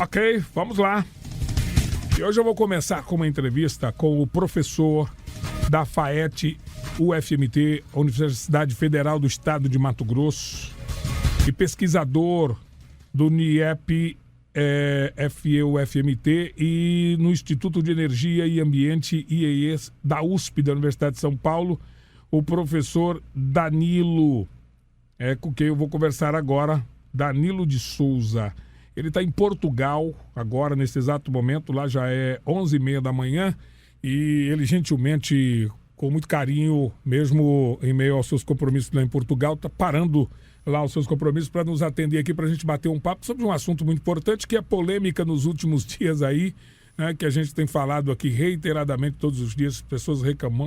Ok, vamos lá. E hoje eu vou começar com uma entrevista com o professor da FAET UFMT, Universidade Federal do Estado de Mato Grosso, e pesquisador do NIEP FEUFMT e no Instituto de Energia e Ambiente IES da USP, da Universidade de São Paulo, o professor Danilo, com quem eu vou conversar agora, Danilo de Souza. Ele está em Portugal agora, nesse exato momento, lá já é 11h30 da manhã, e ele gentilmente, com muito carinho, mesmo em meio aos seus compromissos lá em Portugal, está parando lá os seus compromissos para nos atender aqui, para a gente bater um papo sobre um assunto muito importante, que é polêmica nos últimos dias aí, né, que a gente tem falado aqui reiteradamente todos os dias, pessoas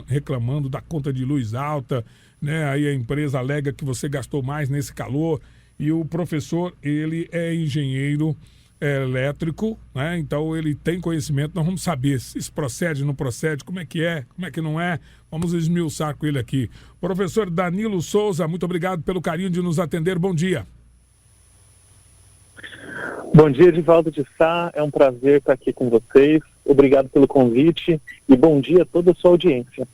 reclamando da conta de luz alta, né, aí a empresa alega que você gastou mais nesse calor, e o professor, ele é engenheiro elétrico, né, então ele tem conhecimento, nós vamos saber se isso procede, não procede, como é que não é, vamos esmiuçar com ele aqui. Professor Danilo Souza, muito obrigado pelo carinho de nos atender, bom dia. Bom dia, Edivaldo de Sá, é um prazer estar aqui com vocês, obrigado pelo convite e bom dia a toda a sua audiência.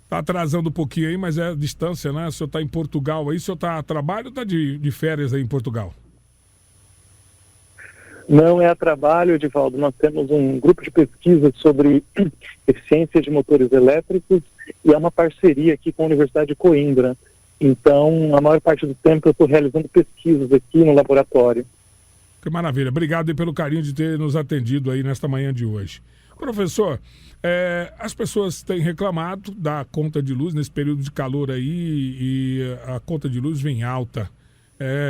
Está atrasando um pouquinho aí, mas é a distância, né? O senhor está em Portugal aí, o senhor está a trabalho ou está de férias aí em Portugal? Não é a trabalho, Edivaldo, nós temos um grupo de pesquisa sobre eficiência de motores elétricos e é uma parceria aqui com a Universidade de Coimbra. Então, a maior parte do tempo eu estou realizando pesquisas aqui no laboratório. Que maravilha, obrigado aí pelo carinho de ter nos atendido aí nesta manhã de hoje. Professor, as pessoas têm reclamado da conta de luz nesse período de calor aí e a conta de luz vem alta.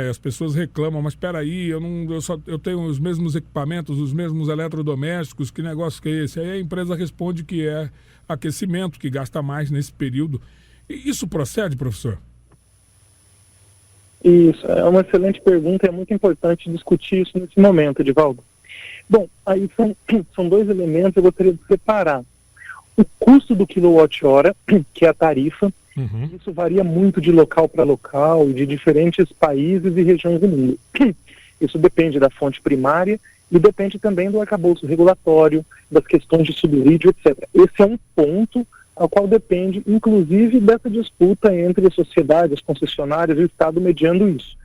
As pessoas reclamam, mas espera aí, eu tenho os mesmos equipamentos, os mesmos eletrodomésticos, que negócio que é esse? Aí a empresa responde que é aquecimento, que gasta mais nesse período. E isso procede, professor? Isso, é uma excelente pergunta e é muito importante discutir isso nesse momento, Edivaldo. Bom, aí são dois elementos que eu gostaria de separar. O custo do quilowatt-hora, que é a tarifa, isso varia muito de local para local, de diferentes países e regiões do mundo. Isso depende da fonte primária e depende também do arcabouço regulatório, das questões de subsídio, etc. Esse é um ponto ao qual depende, inclusive, dessa disputa entre a sociedade, as concessionárias e o Estado mediando isso.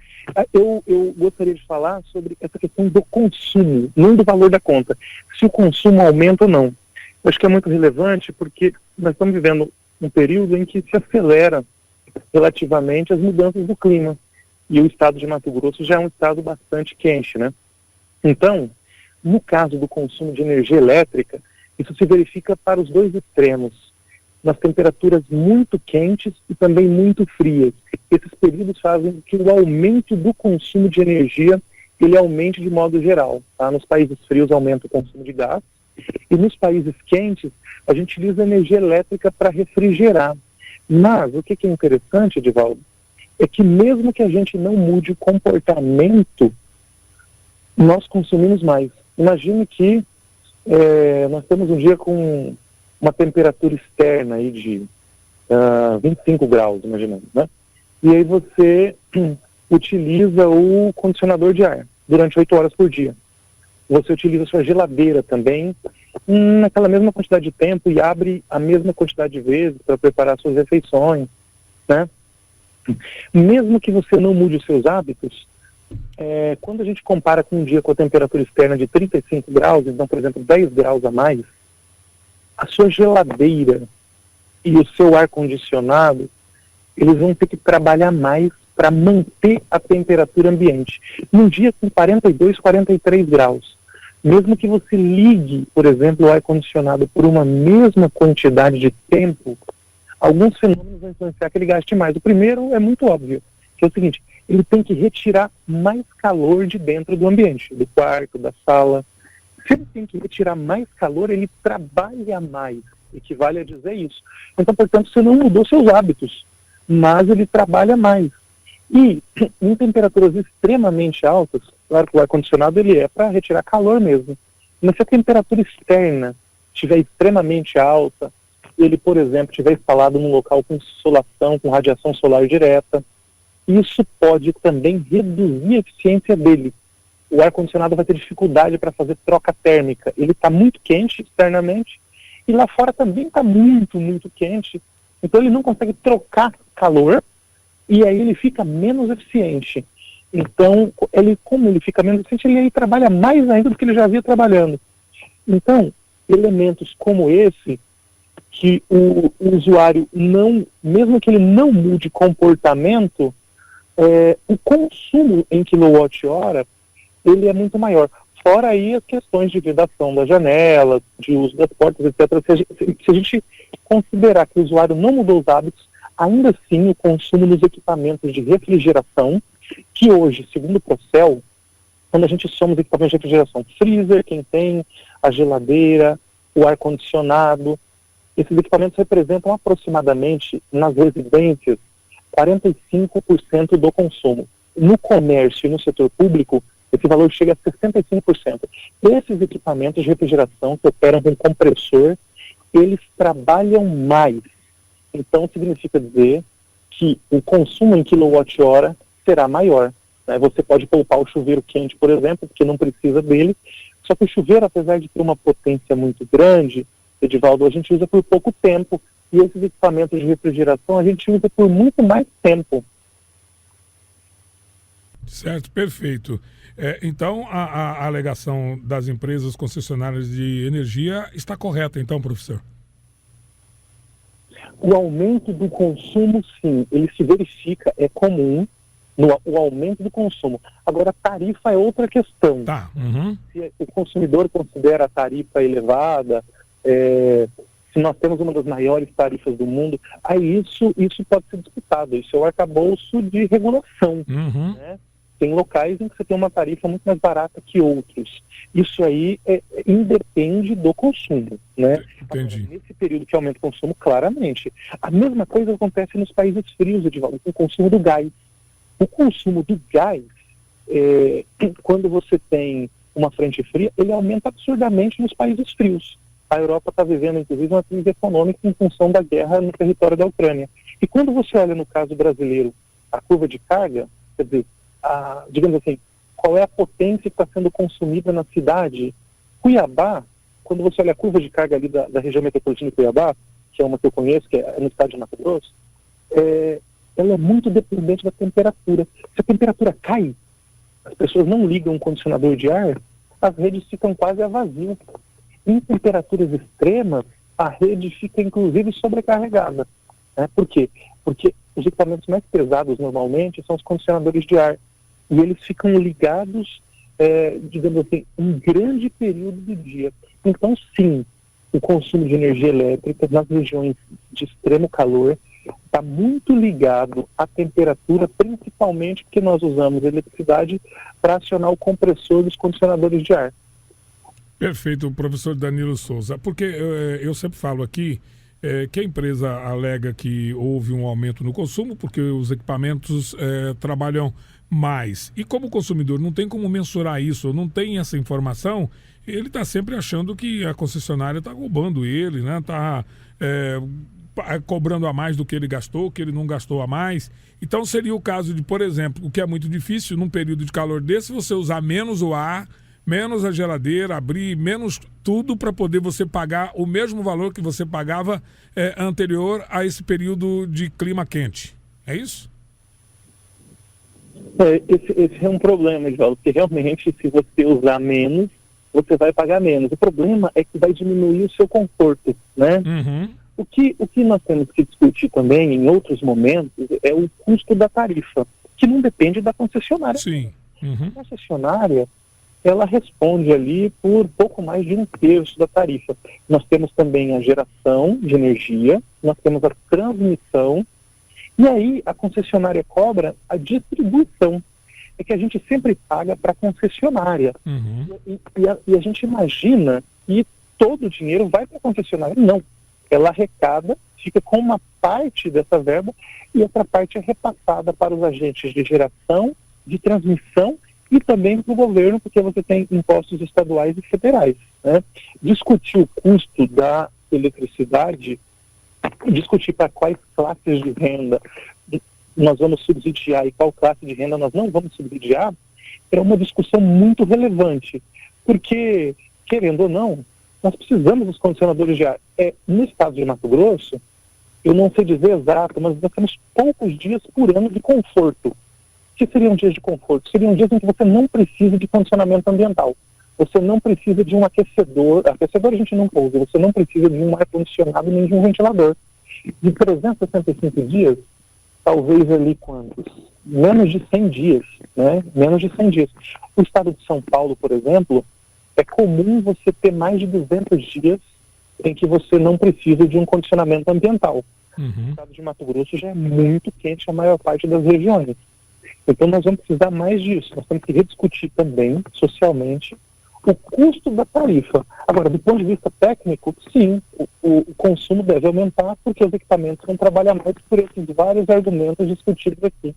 Eu gostaria de falar sobre essa questão do consumo, não do valor da conta, se o consumo aumenta ou não. Eu acho que é muito relevante porque nós estamos vivendo um período em que se acelera relativamente as mudanças do clima. E o estado de Mato Grosso já é um estado bastante quente, né? Então, no caso do consumo de energia elétrica, isso se verifica para os dois extremos, nas temperaturas muito quentes e também muito frias. Esses períodos fazem que o aumento do consumo de energia ele aumente de modo geral. Tá? Nos países frios aumenta o consumo de gás e nos países quentes a gente utiliza energia elétrica para refrigerar. Mas o que é interessante, Edivaldo, é que mesmo que a gente não mude o comportamento, nós consumimos mais. Imagine que nós temos um dia com uma temperatura externa aí de 25 graus, imaginando, né? E aí você utiliza o condicionador de ar durante 8 horas por dia. Você utiliza a sua geladeira também naquela mesma quantidade de tempo e abre a mesma quantidade de vezes para preparar suas refeições, né? Mesmo que você não mude os seus hábitos, quando a gente compara com um dia com a temperatura externa de 35 graus, então, por exemplo, 10 graus a mais, a sua geladeira e o seu ar-condicionado, eles vão ter que trabalhar mais para manter a temperatura ambiente. Num dia com 42, 43 graus, mesmo que você ligue, por exemplo, o ar-condicionado por uma mesma quantidade de tempo, alguns fenômenos vão influenciar que ele gaste mais. O primeiro é muito óbvio, que é o seguinte, ele tem que retirar mais calor de dentro do ambiente, do quarto, da sala. Se ele tem que retirar mais calor, ele trabalha mais, equivale a dizer isso. Então, portanto, você não mudou seus hábitos, mas ele trabalha mais. E em temperaturas extremamente altas, claro que o ar-condicionado ele é para retirar calor mesmo, mas se a temperatura externa estiver extremamente alta, ele, por exemplo, estiver instalado num local com insolação, com radiação solar direta, isso pode também reduzir a eficiência dele. o ar-condicionado vai ter dificuldade para fazer troca térmica. Ele está muito quente externamente e lá fora também está muito, muito quente. Então ele não consegue trocar calor e aí ele fica menos eficiente. Então, como ele fica menos eficiente, ele aí trabalha mais ainda do que ele já havia trabalhando. Então, elementos como esse, que o usuário não, mesmo que ele não mude comportamento, o consumo em quilowatt-hora, ele é muito maior. Fora aí as questões de vedação das janelas, de uso das portas, etc. Se a gente considerar que o usuário não mudou os hábitos, ainda assim o consumo nos equipamentos de refrigeração, que hoje, segundo o Procel, quando a gente soma os equipamentos de refrigeração, freezer, quem tem, a geladeira, o ar-condicionado, esses equipamentos representam aproximadamente, nas residências, 45% do consumo. No comércio e no setor público, esse valor chega a 65%. Esses equipamentos de refrigeração que operam com compressor, eles trabalham mais. Então, significa dizer que o consumo em quilowatt-hora será maior. Né? Você pode poupar o chuveiro quente, por exemplo, porque não precisa dele. Só que o chuveiro, apesar de ter uma potência muito grande, Edivaldo, a gente usa por pouco tempo. E esses equipamentos de refrigeração a gente usa por muito mais tempo. Certo, perfeito. Então, a alegação das empresas concessionárias de energia está correta, então, professor? O aumento do consumo, sim, ele se verifica, é comum, o aumento do consumo. Agora, a tarifa é outra questão. Tá. Uhum. Se o consumidor considera a tarifa elevada, se nós temos uma das maiores tarifas do mundo, aí isso pode ser disputado. Isso é o arcabouço de regulação. Uhum. Né? Tem locais em que você tem uma tarifa muito mais barata que outros. Isso aí independe do consumo, né? Entendi. Agora, nesse período que aumenta o consumo, claramente. A mesma coisa acontece nos países frios, Edivaldo, com o consumo do gás. O consumo do gás, quando você tem uma frente fria, ele aumenta absurdamente nos países frios. A Europa está vivendo, inclusive, uma crise econômica em função da guerra no território da Ucrânia. E quando você olha, no caso brasileiro, a curva de carga, quer dizer, digamos assim, qual é a potência que está sendo consumida na cidade? Cuiabá, quando você olha a curva de carga ali da região metropolitana de Cuiabá, que é uma que eu conheço, que é no estado de Mato Grosso, ela é muito dependente da temperatura. Se a temperatura cai, as pessoas não ligam um condicionador de ar, as redes ficam quase a vazio. Em temperaturas extremas, a rede fica inclusive sobrecarregada. Né? Por quê? Porque os equipamentos mais pesados normalmente são os condicionadores de ar. E eles ficam ligados, digamos assim, um grande período do dia. Então, sim, o consumo de energia elétrica nas regiões de extremo calor está muito ligado à temperatura, principalmente porque nós usamos eletricidade para acionar o compressor dos condicionadores de ar. Perfeito, professor Danilo Souza. Porque eu sempre falo aqui que a empresa alega que houve um aumento no consumo porque os equipamentos trabalham mais. E como o consumidor não tem como mensurar isso, não tem essa informação, ele está sempre achando que a concessionária está roubando ele, né? Está cobrando a mais do que ele gastou, que ele não gastou a mais. Então seria o caso de, por exemplo, o que é muito difícil num período de calor desse, você usar menos o ar, menos a geladeira, abrir menos tudo para poder você pagar o mesmo valor que você pagava anterior a esse período de clima quente. É isso? Esse é um problema, Edvaldo, porque realmente se você usar menos, você vai pagar menos. O problema é que vai diminuir o seu conforto, né? Uhum. O que nós temos que discutir também em outros momentos é o custo da tarifa, que não depende da concessionária. Sim. Uhum. A concessionária, ela responde ali por pouco mais de 1/3 da tarifa. Nós temos também a geração de energia, nós temos a transmissão, e aí a concessionária cobra a distribuição. É que a gente sempre paga para a concessionária. Uhum. E a gente imagina que todo o dinheiro vai para a concessionária. Não. Ela arrecada, fica com uma parte dessa verba e outra parte é repassada para os agentes de geração, de transmissão e também para o governo, porque você tem impostos estaduais e federais. Né? Discutir o custo da eletricidade, discutir para quais classes de renda nós vamos subsidiar e qual classe de renda nós não vamos subsidiar, é uma discussão muito relevante, porque, querendo ou não, nós precisamos dos condicionadores de ar. No estado de Mato Grosso, eu não sei dizer exato, mas nós temos poucos dias por ano de conforto. O que seriam dias de conforto? Seriam dias em que você não precisa de condicionamento ambiental. Você não precisa de um aquecedor. Aquecedor a gente não usa. Você não precisa de um ar-condicionado nem de um ventilador. De 365 dias, talvez ali quantos? Menos de 100 dias, né? Menos de 100 dias. O estado de São Paulo, por exemplo, é comum você ter mais de 200 dias em que você não precisa de um condicionamento ambiental. O estado de Mato Grosso já é muito quente a maior parte das regiões. Então nós vamos precisar mais disso. Nós temos que rediscutir também, socialmente, o custo da tarifa. Agora, do ponto de vista técnico, sim, o consumo deve aumentar porque os equipamentos vão trabalhar mais por esses vários argumentos discutidos aqui.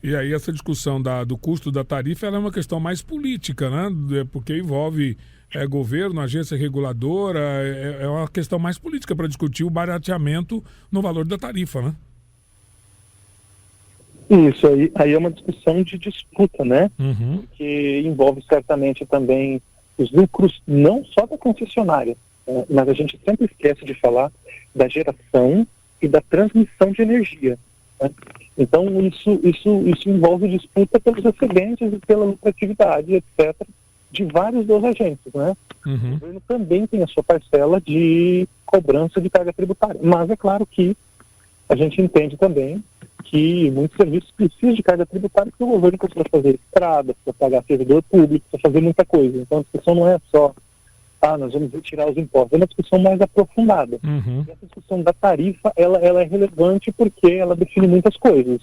E aí essa discussão do custo da tarifa ela é uma questão mais política, né? Porque envolve governo, agência reguladora, é uma questão mais política para discutir o barateamento no valor da tarifa, né? Isso, aí é uma discussão de disputa, né? Porque envolve certamente também os lucros não só da concessionária, mas a gente sempre esquece de falar da geração e da transmissão de energia, né? Então isso envolve disputa pelos excedentes e pela lucratividade, etc., de vários dos agentes, né? O governo também tem a sua parcela de cobrança de carga tributária, mas é claro que a gente entende também que muitos serviços precisam de carga tributária porque o governo precisa fazer estrada, precisa pagar servidor público, precisa fazer muita coisa. Então a discussão não é só, nós vamos retirar os impostos, é uma discussão mais aprofundada. E essa discussão da tarifa, ela é relevante porque ela define muitas coisas.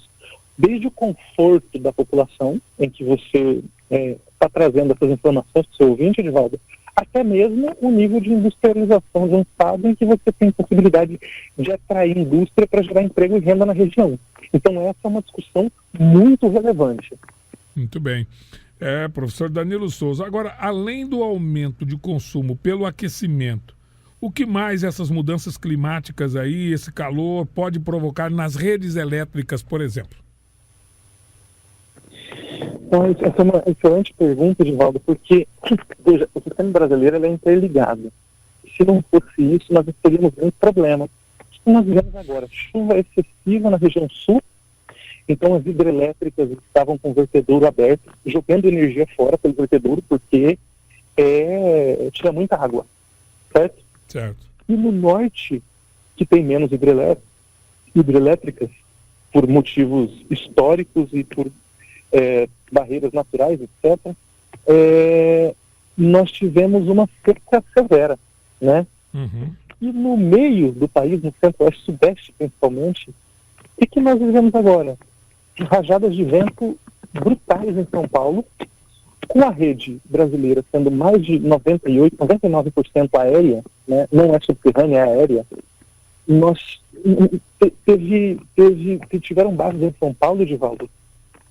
Desde o conforto da população, em que você está trazendo essas informações para o seu ouvinte, Edivaldo, até mesmo o nível de industrialização de um estado em que você tem possibilidade de atrair indústria para gerar emprego e renda na região. Então essa é uma discussão muito relevante. Muito bem. Professor Danilo Souza, agora, além do aumento de consumo pelo aquecimento, o que mais essas mudanças climáticas aí, esse calor, pode provocar nas redes elétricas, por exemplo? Então, essa é uma excelente pergunta, Edivaldo, porque veja, o sistema brasileiro é interligado. Se não fosse isso, nós teríamos um problema. O que nós vivemos agora? Chuva excessiva na região sul, então as hidrelétricas estavam com o vertedouro aberto, jogando energia fora pelo vertedouro, porque tira muita água, certo? Certo. E no norte, que tem menos hidrelétricas, por motivos históricos e por barreiras naturais, etc., nós tivemos uma seca severa, né? E no meio do país, no centro-oeste, sudeste principalmente, o que nós vivemos agora? Rajadas de vento brutais em São Paulo, com a rede brasileira sendo mais de 99% aérea, né? Não é subterrânea, é aérea. Nós tiveram bairros em São Paulo, Edivaldo,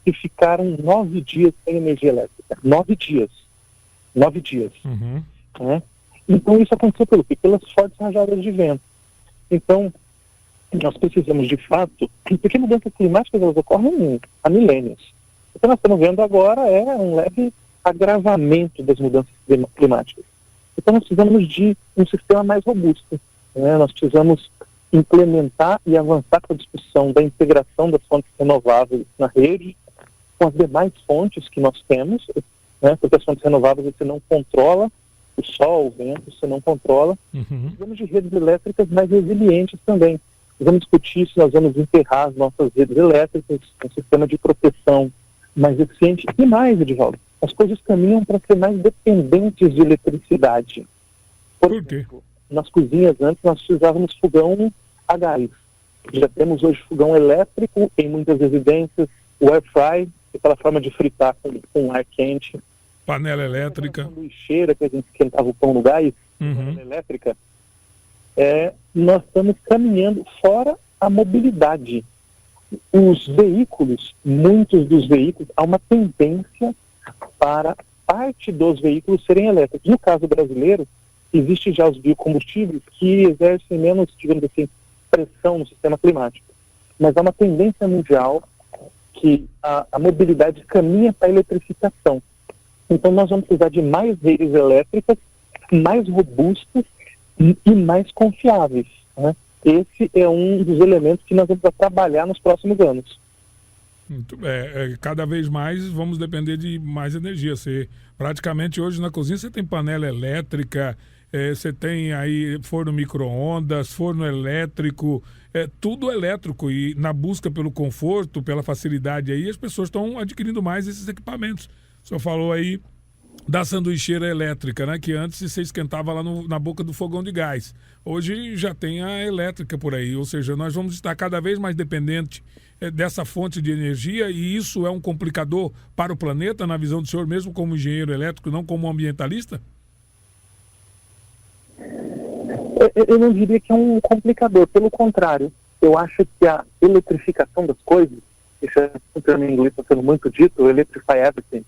que ficaram 9 dias sem energia elétrica. 9 dias. 9 dias. Né? Então isso aconteceu pelo quê? Pelas fortes rajadas de vento. Então, nós precisamos de fato, porque mudanças climáticas elas ocorrem há milênios. O que nós estamos vendo agora é um leve agravamento das mudanças climáticas. Então nós precisamos de um sistema mais robusto, né? Nós precisamos implementar e avançar com a discussão da integração das fontes renováveis na rede, com as demais fontes que nós temos, né? Porque as fontes renováveis você não controla, o sol, o vento, você não controla. Precisamos de redes elétricas mais resilientes também. Vamos discutir se nós vamos enterrar as nossas redes elétricas, um sistema de proteção mais eficiente e mais, Edivaldo. As coisas caminham para ser mais dependentes de eletricidade. Por exemplo, nas cozinhas antes nós precisávamos fogão a gás. Já temos hoje fogão elétrico em muitas residências, o air fry, aquela forma de fritar com ar quente. Panela elétrica. Sanduicheira, que a gente esquentava o pão no gás, panela elétrica. Nós estamos caminhando fora a mobilidade. Os veículos, muitos dos veículos, há uma tendência para parte dos veículos serem elétricos. No caso brasileiro, existe já os biocombustíveis que exercem menos, digamos assim, pressão no sistema climático. Mas há uma tendência mundial que a mobilidade caminha para a eletrificação. Então nós vamos precisar de mais redes elétricas, mais robustas e mais confiáveis, né? Esse é um dos elementos que nós vamos trabalhar nos próximos anos. Muito bem. Cada vez mais vamos depender de mais energia. Praticamente hoje na cozinha você tem panela elétrica, você tem aí forno micro-ondas, forno elétrico, tudo elétrico. E na busca pelo conforto, pela facilidade aí, as pessoas estão adquirindo mais esses equipamentos. O senhor falou aí da sanduicheira elétrica, né? Que antes você esquentava lá na boca do fogão de gás. Hoje já tem a elétrica por aí, ou seja, nós vamos estar cada vez mais dependente dessa fonte de energia, e isso é um complicador para o planeta, na visão do senhor, mesmo como engenheiro elétrico, não como ambientalista? Eu não diria que é um complicador, pelo contrário, eu acho que a eletrificação das coisas, esse é um termo em inglês está sendo muito dito, electrify everything,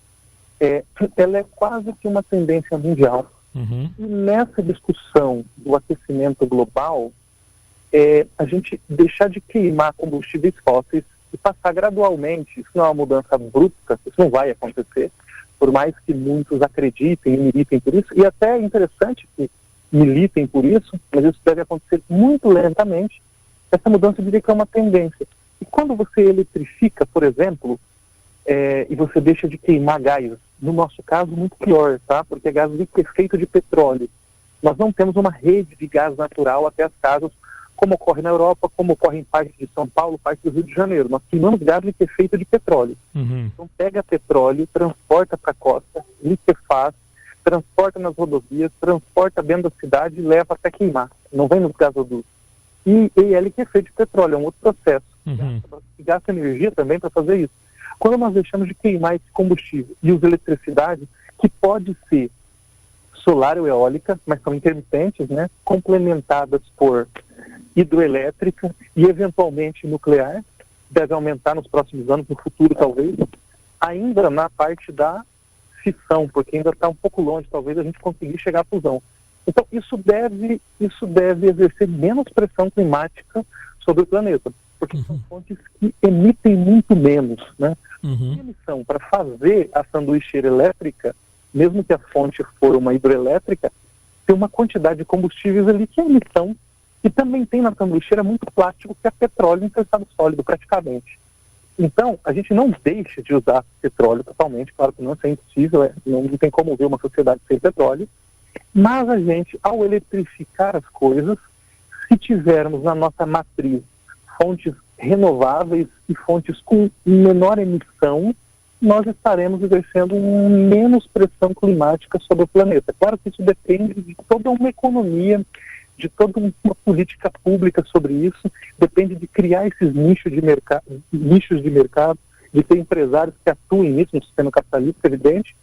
ela é quase que uma tendência mundial. Uhum. E nessa discussão do aquecimento global, a gente deixar de queimar combustíveis fósseis e passar gradualmente, isso não é uma mudança brusca, isso não vai acontecer, por mais que muitos acreditem e militem por isso, e até é interessante que militem por isso, mas isso deve acontecer muito lentamente. Essa mudança eu diria que é uma tendência. E quando você eletrifica, por exemplo, e você deixa de queimar gás, no nosso caso muito pior, tá? Porque é gás liquefeito de petróleo. Nós não temos uma rede de gás natural até as casas, como ocorre na Europa, como ocorre em parte de São Paulo, parte do Rio de Janeiro. Nós queimamos gás liquefeito de petróleo. Uhum. Então pega petróleo, transporta para a costa, liquefaz, transporta nas rodovias, transporta dentro da cidade e leva até queimar. Não vem nos gasodutos. E é liquefeito de petróleo, é um outro processo. Uhum. Gasta energia também para fazer isso. Quando nós deixamos de queimar esse combustível e usa eletricidade, que pode ser solar ou eólica, mas são intermitentes, né, complementadas por hidroelétrica e eventualmente nuclear, deve aumentar nos próximos anos, no futuro talvez, ainda na parte da fissão, porque ainda está um pouco longe, talvez a gente conseguir chegar à fusão. Então isso deve exercer menos pressão climática sobre o planeta, porque são fontes que emitem muito menos, né? Uhum. A emissão para fazer a sanduicheira elétrica, mesmo que a fonte for uma hidroelétrica, tem uma quantidade de combustíveis ali que é emissão, e também tem na sanduicheira muito plástico, que é petróleo em seu estado sólido, praticamente. Então, a gente não deixa de usar petróleo totalmente, claro que não, isso é impossível, não tem como ver uma sociedade sem petróleo, mas a gente, ao eletrificar as coisas, se tivermos na nossa matriz fontes renováveis e fontes com menor emissão, nós estaremos exercendo menos pressão climática sobre o planeta. Claro que isso depende de toda uma economia, de toda uma política pública sobre isso, depende de criar esses nichos de mercado, de ter empresários que atuem nisso no sistema capitalista, evidente.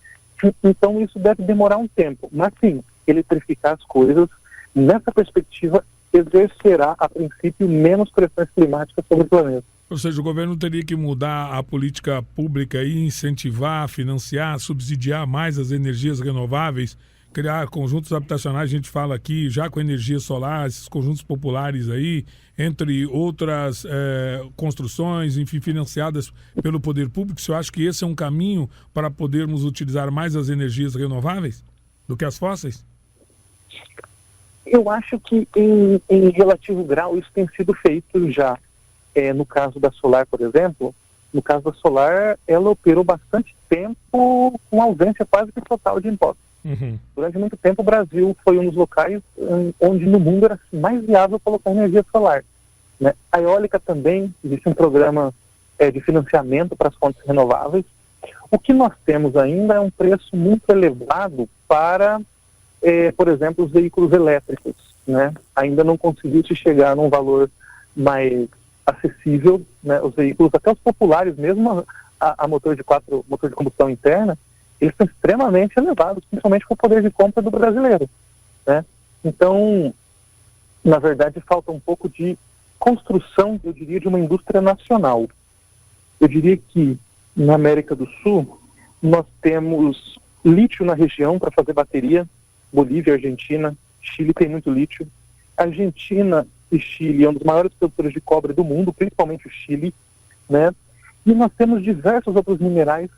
Então isso deve demorar um tempo, mas sim, eletrificar as coisas, nessa perspectiva, exercerá, a princípio, menos pressões climáticas sobre o planeta. Ou seja, o governo teria que mudar a política pública e incentivar, financiar, subsidiar mais as energias renováveis, criar conjuntos habitacionais, a gente fala aqui, já com energia solar, esses conjuntos populares aí, entre outras construções, enfim, financiadas pelo poder público. Você acha que esse é um caminho para podermos utilizar mais as energias renováveis do que as fósseis? Eu acho que em relativo grau isso tem sido feito já. No caso da solar, por exemplo, no caso da solar, ela operou bastante tempo com ausência quase que total de impostos. Uhum. Durante muito tempo o Brasil foi um dos locais onde no mundo era mais viável colocar energia solar, né? A eólica também, existe um programa de financiamento para as fontes renováveis. O que nós temos ainda é um preço muito elevado para, por exemplo, os veículos elétricos, né? Ainda não conseguiu se chegar num valor mais acessível, né? Os veículos, até os populares, mesmo a motor de combustão interna, eles são extremamente elevados, principalmente com o poder de compra do brasileiro, né? Então, na verdade, falta um pouco de construção, eu diria, de uma indústria nacional. Eu diria que na América do Sul nós temos lítio na região para fazer bateria. Bolívia, Argentina, Chile tem muito lítio. Argentina e Chile é um dos maiores produtores de cobre do mundo, principalmente o Chile, né? E nós temos diversos outros minerais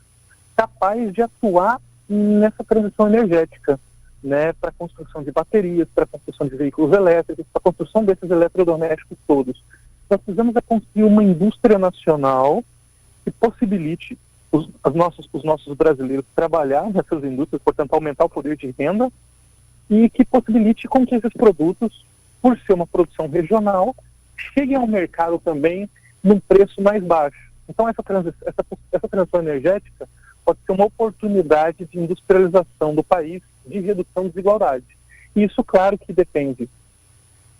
capazes de atuar nessa transição energética, né, para a construção de baterias, para a construção de veículos elétricos, para a construção desses eletrodomésticos todos. Nós precisamos construir uma indústria nacional que possibilite os nossos brasileiros trabalhar nessas indústrias, portanto, aumentar o poder de renda, e que possibilite com que esses produtos, por ser uma produção regional, cheguem ao mercado também num preço mais baixo. Então, essa transição energética pode ser uma oportunidade de industrialização do país, de redução de desigualdade. E isso, claro, que depende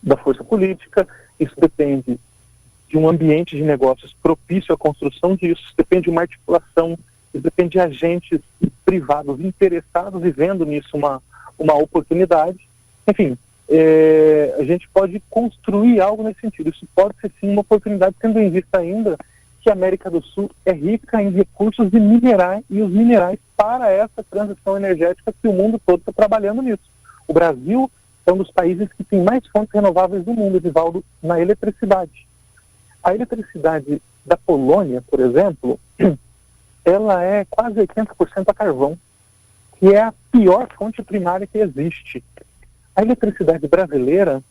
da força política, isso depende de um ambiente de negócios propício à construção disso, depende de uma articulação, depende de agentes privados interessados e vendo nisso uma oportunidade. Enfim, a gente pode construir algo nesse sentido. Isso pode ser, sim, uma oportunidade, tendo em vista ainda que a América do Sul é rica em recursos e os minerais para essa transição energética que o mundo todo está trabalhando nisso. O Brasil é um dos países que tem mais fontes renováveis do mundo, Edivaldo, na eletricidade. A eletricidade da Polônia, por exemplo, ela é quase 80% a carvão, que é a pior fonte primária que existe. A eletricidade brasileira,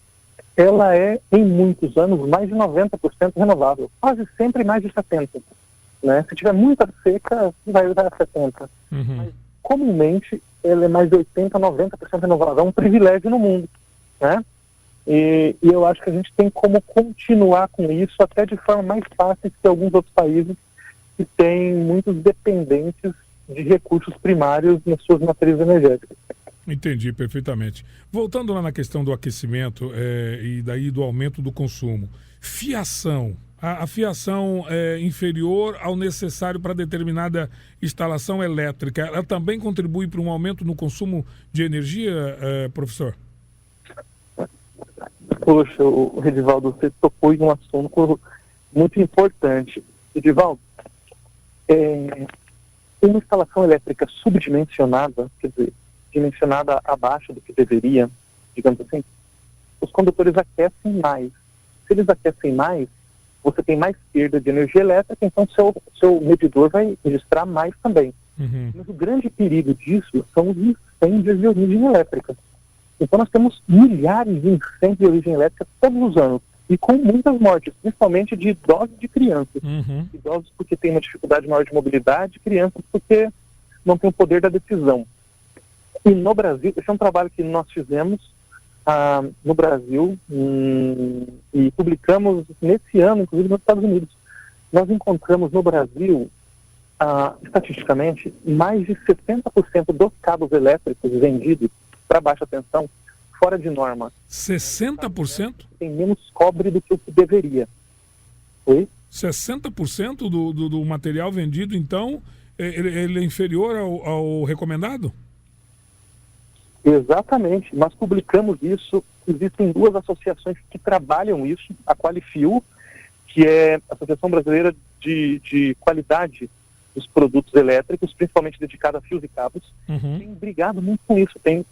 ela é, em muitos anos, mais de 90% renovável, quase sempre mais de 70%. Né? Se tiver muita seca, vai usar 70%. Mas, comumente, ela é mais de 80%, 90% renovável. É um privilégio no mundo. Né? E eu acho que a gente tem como continuar com isso até de forma mais fácil que alguns outros países que têm muitos dependentes de recursos primários nas suas matrizes energéticas. Entendi perfeitamente. Voltando lá na questão do aquecimento e daí do aumento do consumo. Fiação. A fiação é inferior ao necessário para determinada instalação elétrica. Ela também contribui para um aumento no consumo de energia, professor? Poxa, o Edivaldo, você tocou em um assunto muito importante. Edivaldo, uma instalação elétrica subdimensionada, quer dizer, dimensionada abaixo do que deveria, digamos assim, os condutores aquecem mais. Se eles aquecem mais, você tem mais perda de energia elétrica, então seu medidor vai registrar mais também. Mas o grande perigo disso são os incêndios de origem elétrica. Então nós temos milhares de incêndios de origem elétrica todos os anos, e com muitas mortes, principalmente de idosos e de crianças. Idosos porque têm uma dificuldade maior de mobilidade, crianças porque não têm o poder da decisão. E no Brasil, esse é um trabalho que nós fizemos no Brasil e publicamos nesse ano, inclusive nos Estados Unidos. Nós encontramos no Brasil, estatisticamente, mais de 70% dos cabos elétricos vendidos para baixa tensão fora de norma. 60%? Tem menos cobre do que o que deveria. Oi? 60% do material vendido, então, ele é inferior ao recomendado? Exatamente. Nós publicamos isso. Existem duas associações que trabalham isso. A Qualifil, que é a Associação Brasileira de Qualidade dos Produtos Elétricos, principalmente dedicada a fios e cabos, tem brigado muito com isso. Tem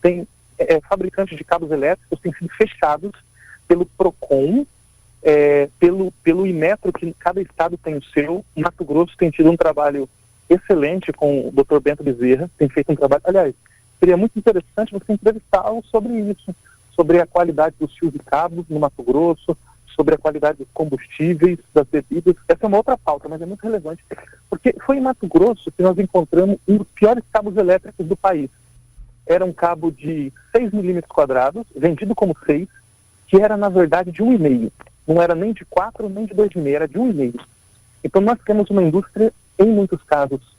fabricantes de cabos elétricos têm sido fechados pelo PROCON, pelo Inmetro, que cada estado tem o seu. Mato Grosso tem tido um trabalho excelente com o Dr. Bento Bezerra, tem feito um trabalho... Aliás, seria muito interessante você entrevistá-lo sobre isso, sobre a qualidade dos fios e cabos no Mato Grosso, sobre a qualidade dos combustíveis, das bebidas. Essa é uma outra pauta, mas é muito relevante, porque foi em Mato Grosso que nós encontramos um dos piores cabos elétricos do país. Era um cabo de 6 milímetros quadrados, vendido como 6, que era, na verdade, de 1,5. Não era nem de 4, nem de 2,5, era de 1,5. Então nós temos uma indústria, em muitos casos,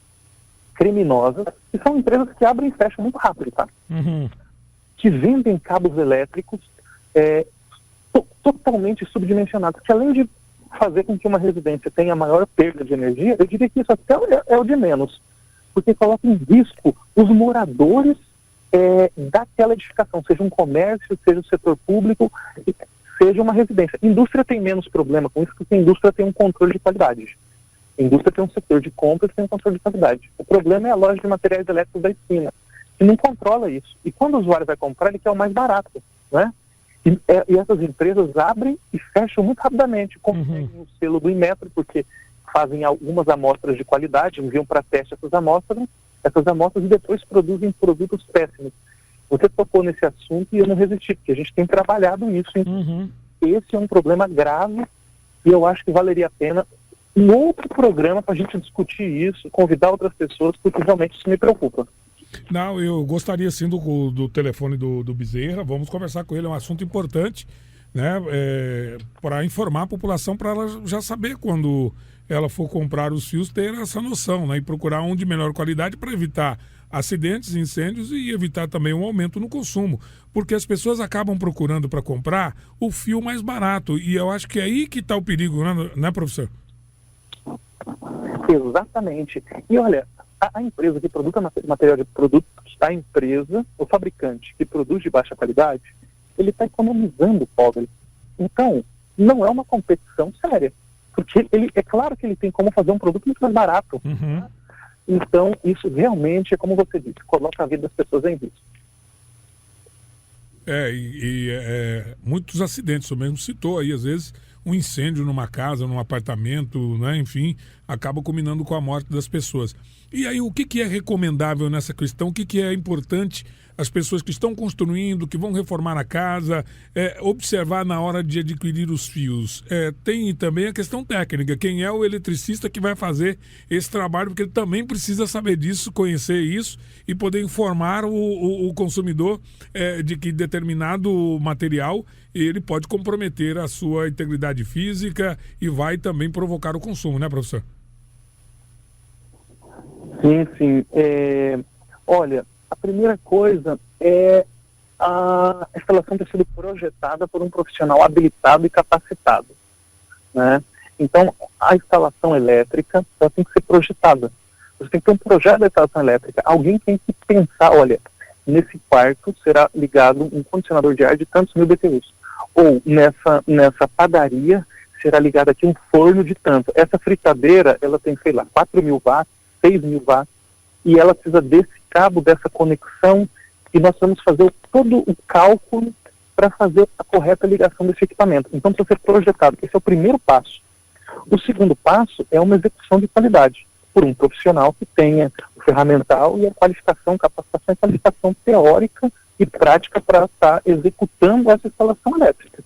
criminosas, que são empresas que abrem e fecham muito rápido, tá? Que vendem cabos elétricos totalmente subdimensionados, que além de fazer com que uma residência tenha maior perda de energia, eu diria que isso até é o de menos, porque coloca em risco os moradores daquela edificação, seja um comércio, seja o setor público, seja uma residência. Indústria tem menos problema com isso, porque a indústria tem um controle de qualidade. A indústria tem um setor de compras, tem um controle de qualidade. O problema é a loja de materiais elétricos da esquina, que não controla isso. E quando o usuário vai comprar, ele quer o mais barato, né? E essas empresas abrem e fecham muito rapidamente, conseguem o selo do Inmetro, porque fazem algumas amostras de qualidade, enviam para teste essas amostras e depois produzem produtos péssimos. Você tocou nesse assunto e eu não resisti, porque a gente tem trabalhado nisso. Esse é um problema grave e eu acho que valeria a pena um outro programa para a gente discutir isso, convidar outras pessoas, porque realmente isso me preocupa. Não, eu gostaria sim do telefone do Bezerra, vamos conversar com ele, é um assunto importante, né, para informar a população, para ela já saber quando ela for comprar os fios, ter essa noção, né, e procurar um de melhor qualidade para evitar acidentes, incêndios e evitar também um aumento no consumo, porque as pessoas acabam procurando para comprar o fio mais barato, e eu acho que é aí que está o perigo, né, professor? Exatamente. E olha, a empresa que produz material de produto, a empresa, o fabricante que produz de baixa qualidade, ele está economizando o pobre. Então, não é uma competição séria. Porque é claro que ele tem como fazer um produto muito mais barato. Então, isso realmente, é como você disse, coloca a vida das pessoas em risco. Muitos acidentes, o mesmo citou aí, às vezes um incêndio numa casa, num apartamento, né, enfim, acaba culminando com a morte das pessoas. E aí, o que é recomendável nessa questão? O que é importante as pessoas que estão construindo, que vão reformar a casa, observar na hora de adquirir os fios? Tem também a questão técnica, quem é o eletricista que vai fazer esse trabalho, porque ele também precisa saber disso, conhecer isso e poder informar o consumidor de que determinado material ele pode comprometer a sua integridade física e vai também provocar o consumo, né, professor? Sim. Olha, a primeira coisa é a instalação ter sido projetada por um profissional habilitado e capacitado, né? Então, a instalação elétrica ela tem que ser projetada. Você tem que ter um projeto da instalação elétrica. Alguém tem que pensar, olha, nesse quarto será ligado um condicionador de ar de tantos mil BTUs. Ou nessa padaria será ligado aqui um forno de tanto. Essa fritadeira, ela tem, sei lá, 4.000 watts, 6.000 watts, e ela precisa desse cabo, dessa conexão, e nós vamos fazer todo o cálculo para fazer a correta ligação desse equipamento. Então, precisa ser projetado. Esse é o primeiro passo. O segundo passo é uma execução de qualidade, por um profissional que tenha o ferramental e a qualificação, capacitação e qualificação teórica e prática para estar executando essa instalação elétrica.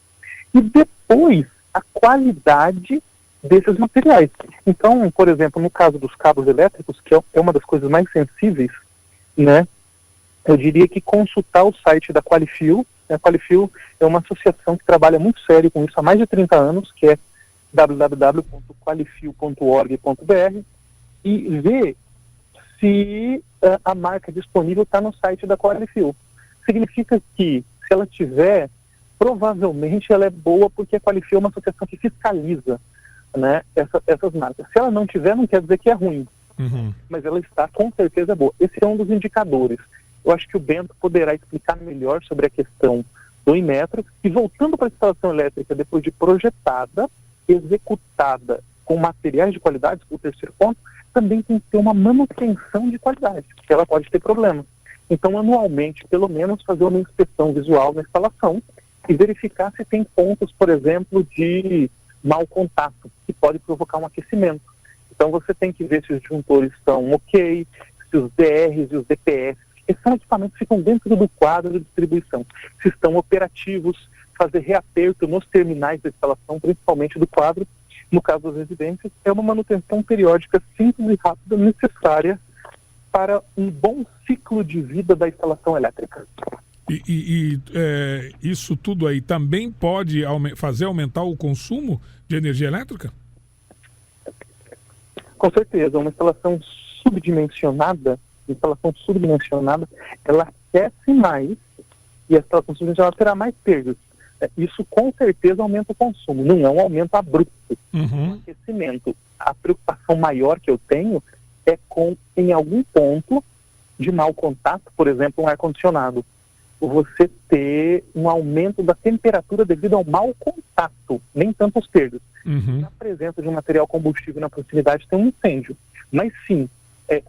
E depois, a qualidade desses materiais. Então, por exemplo, no caso dos cabos elétricos, que é uma das coisas mais sensíveis, né, eu diria que consultar o site da Qualifil. A Qualifil é uma associação que trabalha muito sério com isso há mais de 30 anos, que é www.qualifil.org.br, e ver se a marca disponível está no site da Qualifil. Significa que, se ela tiver, provavelmente ela é boa, porque a Qualifil é uma associação que fiscaliza, né, essas marcas. Se ela não tiver, não quer dizer que é ruim, mas ela está com certeza boa. Esse é um dos indicadores. Eu acho que o Bento poderá explicar melhor sobre a questão do Inmetro. E voltando para a instalação elétrica, depois de projetada, executada com materiais de qualidade, o terceiro ponto, também tem que ter uma manutenção de qualidade, porque ela pode ter problemas. Então, anualmente, pelo menos, fazer uma inspeção visual na instalação e verificar se tem pontos, por exemplo, de mau contato, que pode provocar um aquecimento. Então, você tem que ver se os disjuntores estão ok, se os DRs e os DPS, que são equipamentos que ficam dentro do quadro de distribuição, se estão operativos, fazer reaperto nos terminais da instalação, principalmente do quadro. No caso das residências, é uma manutenção periódica simples e rápida necessária para um bom ciclo de vida da instalação elétrica. Isso tudo aí também pode fazer aumentar o consumo de energia elétrica? Com certeza, uma instalação subdimensionada, ela aquece mais e a instalação subdimensionada terá mais perdas. Isso com certeza aumenta o consumo, não é um aumento abrupto, é um aquecimento. A preocupação maior que eu tenho é com, em algum ponto de mau contato, por exemplo, um ar-condicionado, você ter um aumento da temperatura devido ao mau contato, nem tanto as perdas. Na presença de um material combustível na proximidade tem um incêndio, mas sim,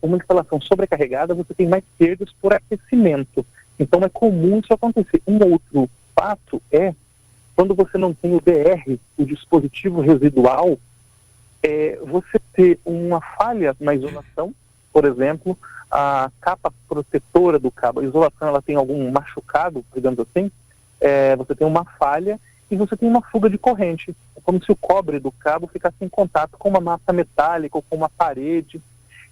uma instalação sobrecarregada, você tem mais perdas por aquecimento. Então é comum isso acontecer. Um outro fato é quando você não tem o DR, o dispositivo residual, você ter uma falha na isolação, por exemplo, a capa protetora do cabo, a isolação, ela tem algum machucado, digamos assim, você tem uma falha e você tem uma fuga de corrente. É como se o cobre do cabo ficasse em contato com uma massa metálica ou com uma parede.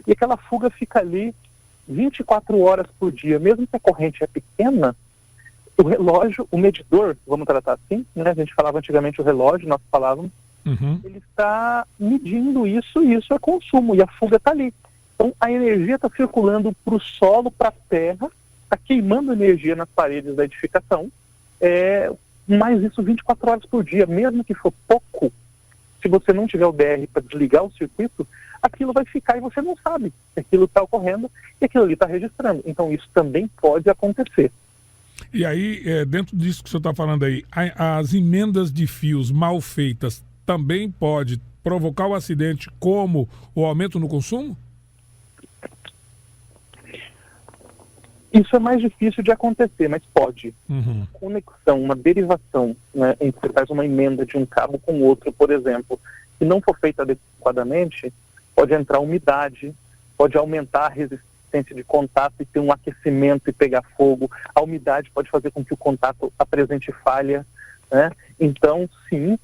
E aquela fuga fica ali 24 horas por dia. Mesmo que a corrente é pequena, o relógio, o medidor, vamos tratar assim, né? A gente falava antigamente o relógio, nós falávamos, ele está medindo isso e isso é consumo. E a fuga está ali. Então a energia está circulando para o solo, para a terra, está queimando energia nas paredes da edificação, mas isso 24 horas por dia, mesmo que for pouco, se você não tiver o DR para desligar o circuito, aquilo vai ficar e você não sabe que aquilo está ocorrendo e aquilo ali está registrando. Então isso também pode acontecer. E aí, dentro disso que você está falando aí, as emendas de fios mal feitas também pode provocar o acidente como o aumento no consumo? Isso é mais difícil de acontecer, mas pode. Conexão, uma derivação, né, em que você faz uma emenda de um cabo com outro, por exemplo, se não for feita adequadamente, pode entrar umidade, pode aumentar a resistência de contato e ter um aquecimento e pegar fogo. A umidade pode fazer com que o contato apresente falha, né? Então, sim,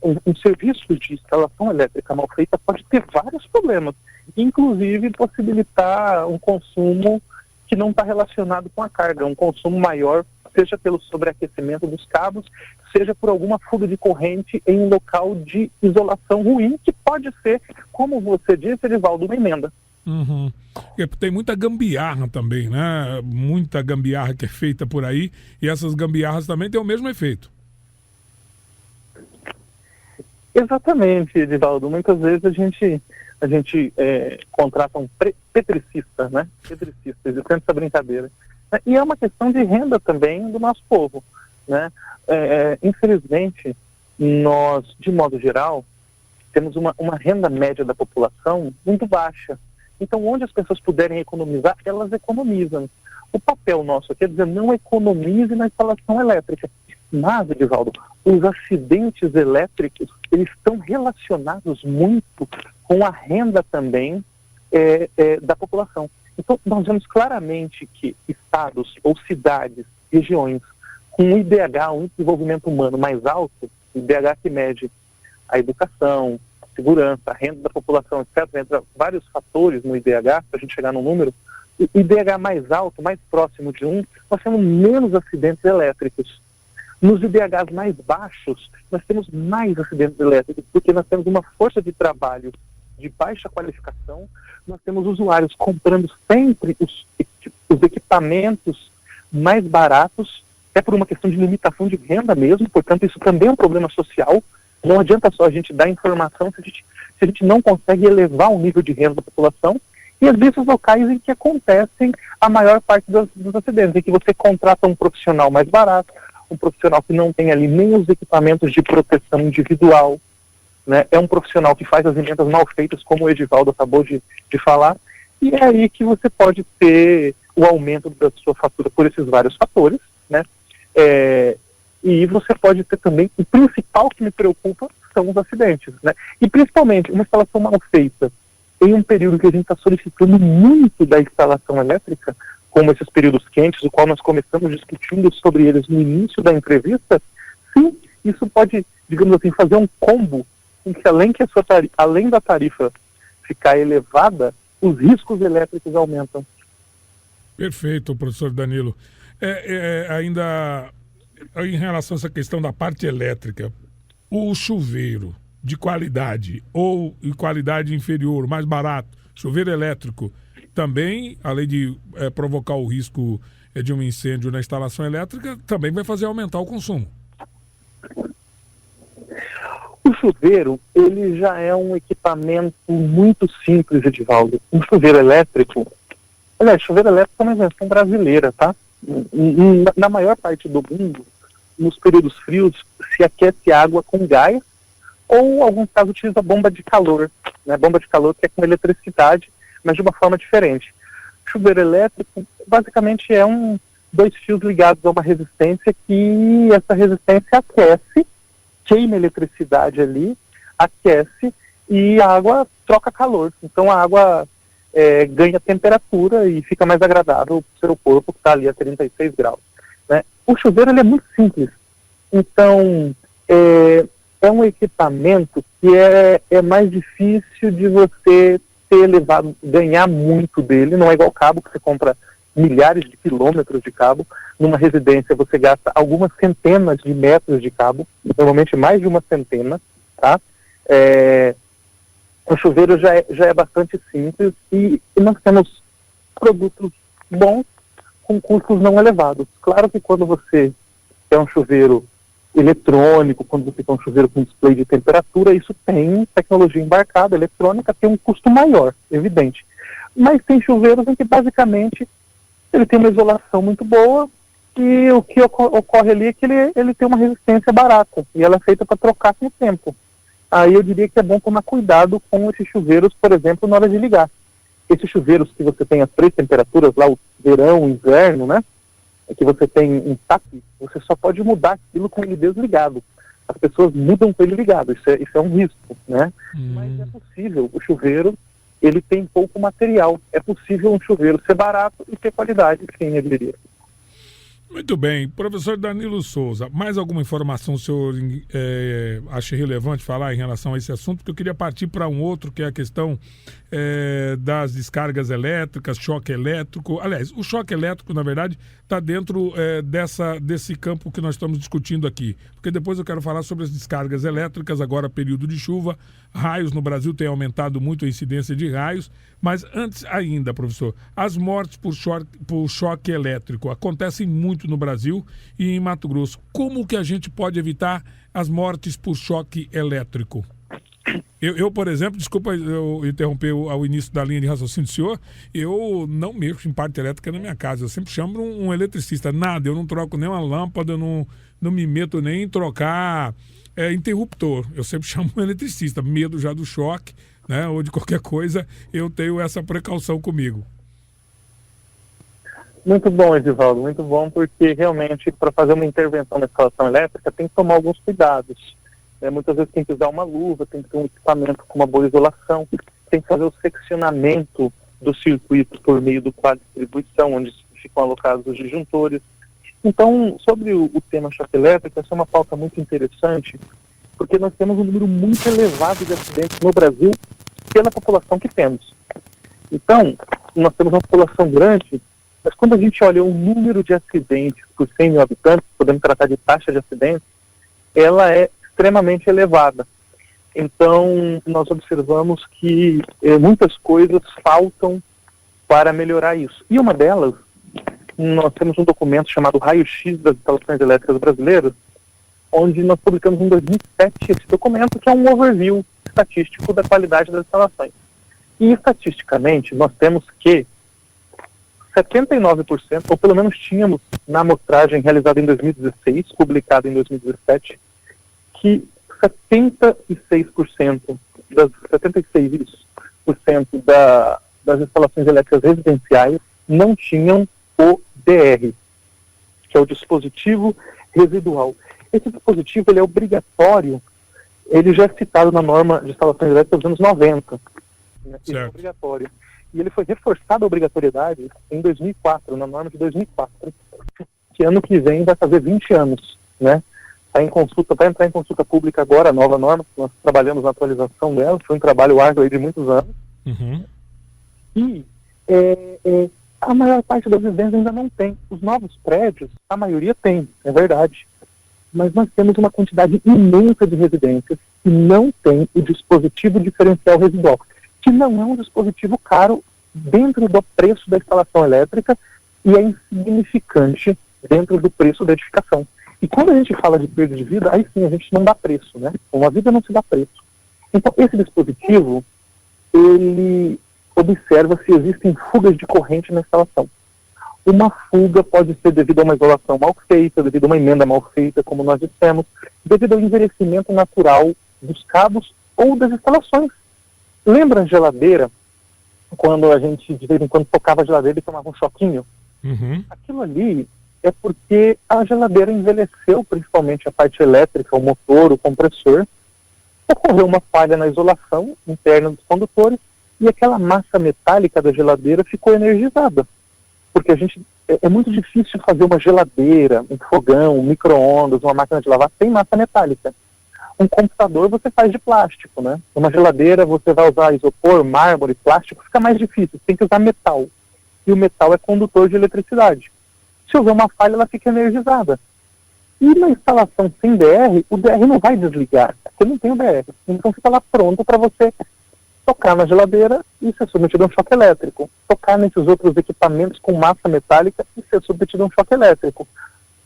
um serviço de instalação elétrica mal feita pode ter vários problemas, inclusive possibilitar um consumo que não está relacionado com a carga, um consumo maior, seja pelo sobreaquecimento dos cabos, seja por alguma fuga de corrente em um local de isolação ruim, que pode ser, como você disse, Edivaldo, uma emenda. Tem muita gambiarra também, né? Muita gambiarra que é feita por aí, e essas gambiarras também têm o mesmo efeito. Exatamente, Edivaldo. Muitas vezes a gente contrata um petricista, né? Petricista, existe essa brincadeira. E é uma questão de renda também do nosso povo, né? Infelizmente, nós, de modo geral, temos uma renda média da população muito baixa. Então, onde as pessoas puderem economizar, elas economizam. O papel nosso aqui é dizer, não economize na instalação elétrica. Mas, Edivaldo, os acidentes elétricos, eles estão relacionados muito com a renda também da população. Então, nós vemos claramente que estados ou cidades, regiões com um IDH, um desenvolvimento humano mais alto, IDH que mede a educação, a segurança, a renda da população, etc., entra vários fatores no IDH, para a gente chegar num número, o IDH mais alto, mais próximo de 1, nós temos menos acidentes elétricos. Nos IDHs mais baixos, nós temos mais acidentes elétricos, porque nós temos uma força de trabalho de baixa qualificação, nós temos usuários comprando sempre os equipamentos mais baratos, é por uma questão de limitação de renda mesmo, portanto isso também é um problema social. Não adianta só a gente dar informação se a gente não consegue elevar o nível de renda da população. E às vezes locais em que acontecem a maior parte dos acidentes, em que você contrata um profissional mais barato, um profissional que não tem ali nem os equipamentos de proteção individual, né? É um profissional que faz as emendas mal feitas, como o Edivaldo acabou de falar, e é aí que você pode ter o aumento da sua fatura por esses vários fatores, né? E você pode ter também, o principal que me preocupa são os acidentes, né? E principalmente uma instalação mal feita em um período que a gente está solicitando muito da instalação elétrica, como esses períodos quentes, o qual nós começamos discutindo sobre eles no início da entrevista, sim, isso pode, digamos assim, fazer um combo em que além da tarifa ficar elevada, os riscos elétricos aumentam. Perfeito, professor Danilo. Ainda em relação a essa questão da parte elétrica, o chuveiro de qualidade ou de qualidade inferior, mais barato, chuveiro elétrico, também, além de provocar o risco de um incêndio na instalação elétrica, também vai fazer aumentar o consumo. O chuveiro, ele já é um equipamento muito simples, Edivaldo. Um chuveiro elétrico, aliás, chuveiro elétrico é uma invenção brasileira, tá? Na maior parte do mundo, nos períodos frios, se aquece água com gás, ou, em alguns casos, utiliza bomba de calor, né? Bomba de calor que é com eletricidade, mas de uma forma diferente. Chuveiro elétrico, basicamente, dois fios ligados a uma resistência que essa resistência aquece, queima eletricidade ali, aquece, e a água troca calor. Então a água ganha temperatura e fica mais agradável para o seu corpo, que está ali a 36 graus. Né? O chuveiro ele é muito simples. Então, é um equipamento que é mais difícil de você ganhar muito dele. Não é igual cabo, que você compra milhares de quilômetros de cabo. Numa residência você gasta algumas centenas de metros de cabo, normalmente mais de uma centena, tá? O chuveiro já é bastante simples e nós temos produtos bons com custos não elevados. Claro que quando você quer um chuveiro eletrônico, quando você quer um chuveiro com display de temperatura, isso tem tecnologia embarcada, eletrônica, tem um custo maior, evidente. Mas tem chuveiros em que basicamente ele tem uma isolação muito boa e o que ocorre ali é que ele tem uma resistência barata e ela é feita para trocar com o tempo. Aí eu diria que é bom tomar cuidado com esses chuveiros, por exemplo, na hora de ligar. Esses chuveiros que você tem as 3 temperaturas, lá o verão, o inverno, né? Que você tem um TAP, você só pode mudar aquilo com ele desligado. As pessoas mudam com ele ligado, isso é um risco, né? Mas é possível, o chuveiro, ele tem pouco material. É possível um chuveiro ser barato e ter qualidade, sim, eu diria. Muito bem. Professor Danilo Souza, mais alguma informação o senhor acha relevante falar em relação a esse assunto? Porque eu queria partir para um outro, que é a questão das descargas elétricas, choque elétrico. Aliás, o choque elétrico, na verdade, está dentro desse campo que nós estamos discutindo aqui. Porque depois eu quero falar sobre as descargas elétricas, agora período de chuva, raios no Brasil tem aumentado muito a incidência de raios, mas antes ainda, professor, as mortes por choque elétrico acontecem muito no Brasil e em Mato Grosso. Como que a gente pode evitar as mortes por choque elétrico? Eu, por exemplo, desculpa eu interromper ao início da linha de raciocínio do senhor, eu não mexo em parte elétrica na minha casa, eu sempre chamo um eletricista, nada, eu não troco nem uma lâmpada, eu não me meto nem em trocar interruptor, eu sempre chamo um eletricista, medo já do choque, né, ou de qualquer coisa, eu tenho essa precaução comigo. Muito bom, Edivaldo, muito bom, porque realmente para fazer uma intervenção na instalação elétrica tem que tomar alguns cuidados. Muitas vezes tem que usar uma luva, tem que ter um equipamento com uma boa isolação, tem que fazer o seccionamento do circuito por meio do quadro de distribuição, onde ficam alocados os disjuntores. Então, sobre o tema choque elétrico, essa é uma pauta muito interessante, porque nós temos um número muito elevado de acidentes no Brasil pela população que temos. Então, nós temos uma população grande, mas quando a gente olha o número de acidentes por 100 mil habitantes, podemos tratar de taxa de acidentes, ela é extremamente elevada. Então, nós observamos que muitas coisas faltam para melhorar isso. E uma delas, nós temos um documento chamado Raio-X das Instalações Elétricas Brasileiras, onde nós publicamos em 2007 esse documento, que é um overview estatístico da qualidade das instalações. E, estatisticamente, nós temos que 79%, ou pelo menos tínhamos na amostragem realizada em 2016, publicada em 2017, que 76% das instalações elétricas residenciais não tinham o DR, que é o dispositivo residual. Esse dispositivo ele é obrigatório, ele já é citado na norma de instalações elétricas dos anos 90, né? Ele é obrigatório. E ele foi reforçado a obrigatoriedade em 2004, na norma de 2004, que ano que vem vai fazer 20 anos, né? Vai entrar em consulta pública agora a nova norma, nós trabalhamos na atualização dela, foi um trabalho árduo aí de muitos anos. Uhum. E a maior parte das residências ainda não tem. Os novos prédios, a maioria tem, é verdade. Mas nós temos uma quantidade imensa de residências que não tem o dispositivo diferencial residual, que não é um dispositivo caro dentro do preço da instalação elétrica e é insignificante dentro do preço da edificação. E quando a gente fala de perda de vida, aí sim a gente não dá preço, né? Uma vida não se dá preço. Então, esse dispositivo, ele observa se existem fugas de corrente na instalação. Uma fuga pode ser devido a uma isolação mal feita, devido a uma emenda mal feita, como nós dissemos, devido ao envelhecimento natural dos cabos ou das instalações. Lembra a geladeira, quando a gente de vez em quando tocava a geladeira e tomava um choquinho? Uhum. Aquilo ali é porque a geladeira envelheceu, principalmente a parte elétrica, o motor, o compressor, ocorreu uma falha na isolação interna dos condutores e aquela massa metálica da geladeira ficou energizada. Porque é muito difícil fazer uma geladeira, um fogão, um micro-ondas, uma máquina de lavar sem massa metálica. Um computador você faz de plástico, né? Uma geladeira você vai usar isopor, mármore, plástico, fica mais difícil, você tem que usar metal. E o metal é condutor de eletricidade. Se houver uma falha, ela fica energizada. E na instalação sem DR, o DR não vai desligar, porque não tem o DR. Então fica lá pronto para você tocar na geladeira e ser submetido a um choque elétrico. Tocar nesses outros equipamentos com massa metálica e ser submetido a um choque elétrico.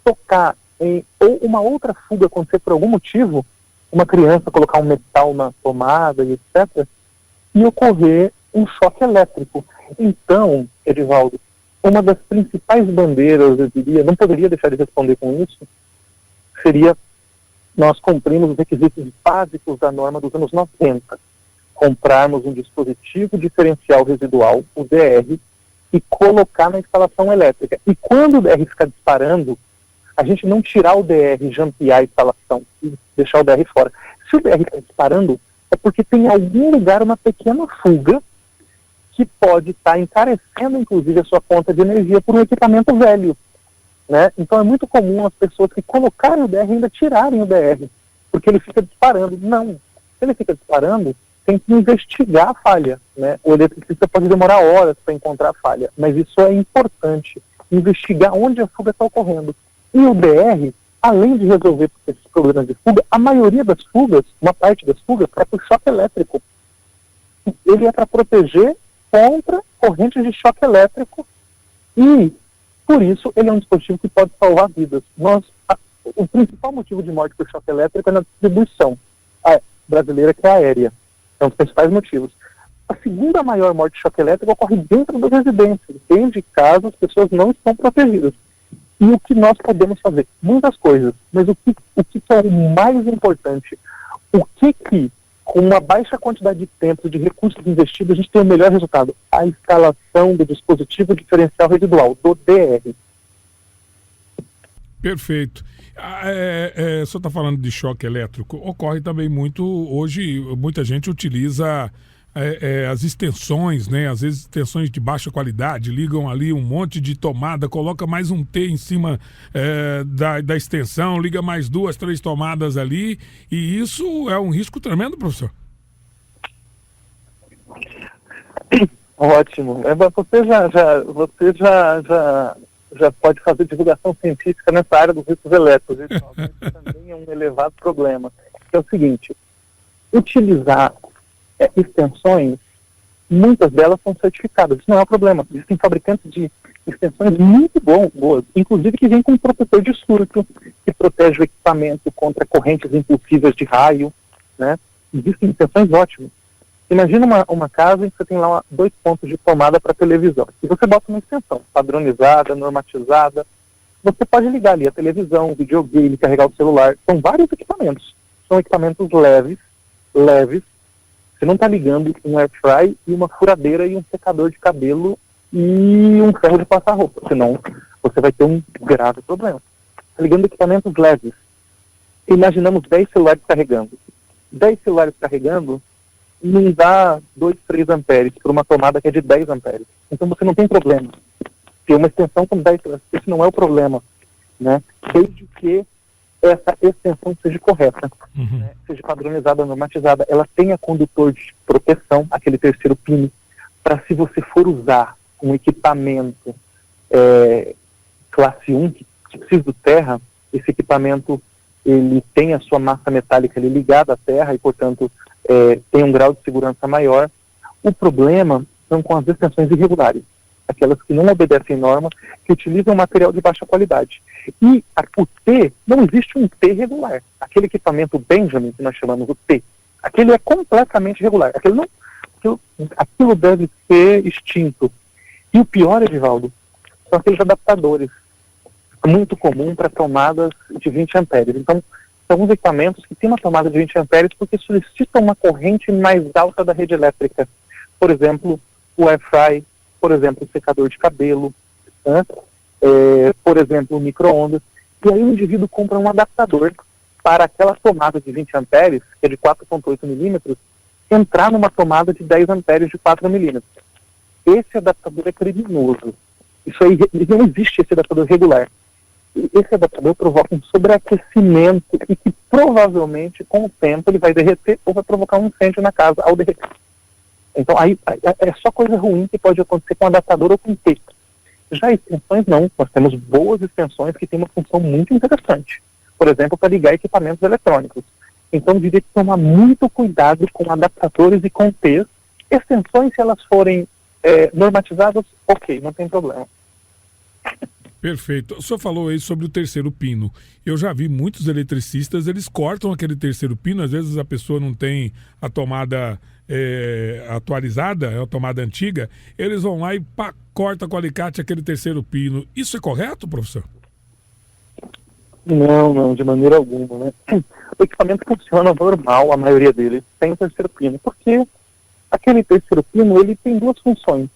Tocar em ou uma outra fuga acontecer por algum motivo, uma criança colocar um metal na tomada e etc., e ocorrer um choque elétrico. Então, Edivaldo, uma das principais bandeiras, eu diria, não poderia deixar de responder com isso, seria nós cumprimos os requisitos básicos da norma dos anos 90. Comprarmos um dispositivo diferencial residual, o DR, e colocar na instalação elétrica. E quando o DR ficar disparando, a gente não tirar o DR, jampear a instalação e deixar o DR fora. Se o DR está disparando, é porque tem em algum lugar uma pequena fuga que pode estar encarecendo, inclusive, a sua conta de energia por um equipamento velho. Né? Então é muito comum as pessoas que colocarem o DR ainda tirarem o DR, porque ele fica disparando. Não, se ele fica disparando, tem que investigar a falha. Né? O eletricista pode demorar horas para encontrar a falha, mas isso é importante, investigar onde a fuga está ocorrendo. E o DR, além de resolver esses problemas de fuga, a maioria das fugas, uma parte das fugas, é por choque elétrico. Ele é para proteger contra correntes de choque elétrico e, por isso, ele é um dispositivo que pode salvar vidas. O principal motivo de morte por choque elétrico é na distribuição brasileira, que é aérea. É um dos principais motivos. A segunda maior morte de choque elétrico ocorre dentro das residências, desde caso as pessoas não estão protegidas. E o que nós podemos fazer? Muitas coisas, mas o que é o mais importante? O que com uma baixa quantidade de tempo, de recursos investidos, a gente tem o melhor resultado? A instalação do dispositivo diferencial residual, do DR. Perfeito. O senhor está falando de choque elétrico. Ocorre também muito, hoje, muita gente utiliza as extensões, né? Às vezes extensões de baixa qualidade, ligam ali um monte de tomada, coloca mais um T em cima da extensão, liga mais 2, 3 tomadas ali, e isso é um risco tremendo, professor. Ótimo. Você já pode fazer divulgação científica nessa área dos riscos elétricos. Isso também é um elevado problema. Que é o seguinte, utilizar extensões, muitas delas são certificadas, isso não é um problema. Existem fabricantes de extensões muito boas, inclusive que vêm com um protetor de surto, que protege o equipamento contra correntes impulsivas de raio, né? Existem extensões ótimas. Imagina uma casa em que você tem lá 2 pontos de tomada para televisão, e você bota uma extensão padronizada, normatizada, você pode ligar ali a televisão, o videogame, carregar o celular, são vários equipamentos, são equipamentos leves, você não está ligando um air fry e uma furadeira e um secador de cabelo e um ferro de passar roupa, senão você vai ter um grave problema. Está ligando equipamentos leves. Imaginamos 10 celulares carregando. 10 celulares carregando não dá 2, 3 amperes por uma tomada que é de 10 amperes. Então você não tem problema. Ter uma extensão com 10 celulares, esse não é o problema, né? Desde que essa extensão seja correta, né? Seja padronizada, normatizada, ela tenha condutor de proteção, aquele terceiro pino, para se você for usar um equipamento classe 1, que precisa do terra, esse equipamento ele tem a sua massa metálica ali ligada à terra e, portanto, tem um grau de segurança maior. O problema são com as extensões irregulares, aquelas que não obedecem norma, que utilizam material de baixa qualidade. E o T, não existe um T regular. Aquele equipamento Benjamin, que nós chamamos o T, aquele é completamente regular. Aquilo deve ser extinto. E o pior, Edivaldo, são aqueles adaptadores, muito comum para tomadas de 20 amperes. Então, são alguns equipamentos que têm uma tomada de 20 amperes porque solicitam uma corrente mais alta da rede elétrica. Por exemplo, o air fry, por exemplo, o secador de cabelo, né? Por exemplo, o micro-ondas. E aí o indivíduo compra um adaptador para aquela tomada de 20 amperes, que é de 4,8 milímetros, entrar numa tomada de 10 amperes de 4 milímetros. Esse adaptador é criminoso. Isso aí, não existe esse adaptador regular. Esse adaptador provoca um sobreaquecimento e que provavelmente, com o tempo, ele vai derreter ou vai provocar um incêndio na casa ao derreter. Então, aí é só coisa ruim que pode acontecer com adaptador ou com teto. Já extensões, não. Nós temos boas extensões que têm uma função muito interessante. Por exemplo, para ligar equipamentos eletrônicos. Então, diria que tomar muito cuidado com adaptadores e com T's. Extensões, se elas forem normatizadas, ok, não tem problema. Perfeito. O senhor falou aí sobre o terceiro pino. Eu já vi muitos eletricistas, eles cortam aquele terceiro pino, às vezes a pessoa não tem a tomada atualizada, é a tomada antiga, eles vão lá e corta com alicate aquele terceiro pino. Isso é correto, professor? Não, de maneira alguma, né? O equipamento funciona normal, a maioria deles, sem o terceiro pino, porque aquele terceiro pino, ele tem duas funções.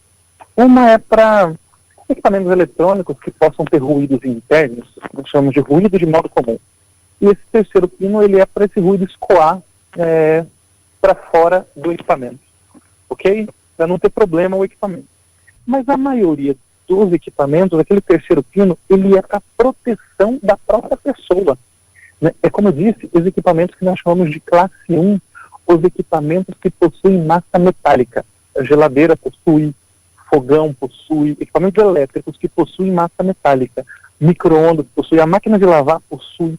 Uma é para equipamentos eletrônicos que possam ter ruídos internos, nós chamamos de ruído de modo comum. E esse terceiro pino, ele é para esse ruído escoar para fora do equipamento, ok? Para não ter problema o equipamento. Mas a maioria dos equipamentos, aquele terceiro pino, ele é para proteção da própria pessoa. Né? É como eu disse, os equipamentos que nós chamamos de classe 1, os equipamentos que possuem massa metálica. A geladeira possui, fogão possui, equipamentos elétricos que possuem massa metálica, micro-ondas possui, a máquina de lavar possui.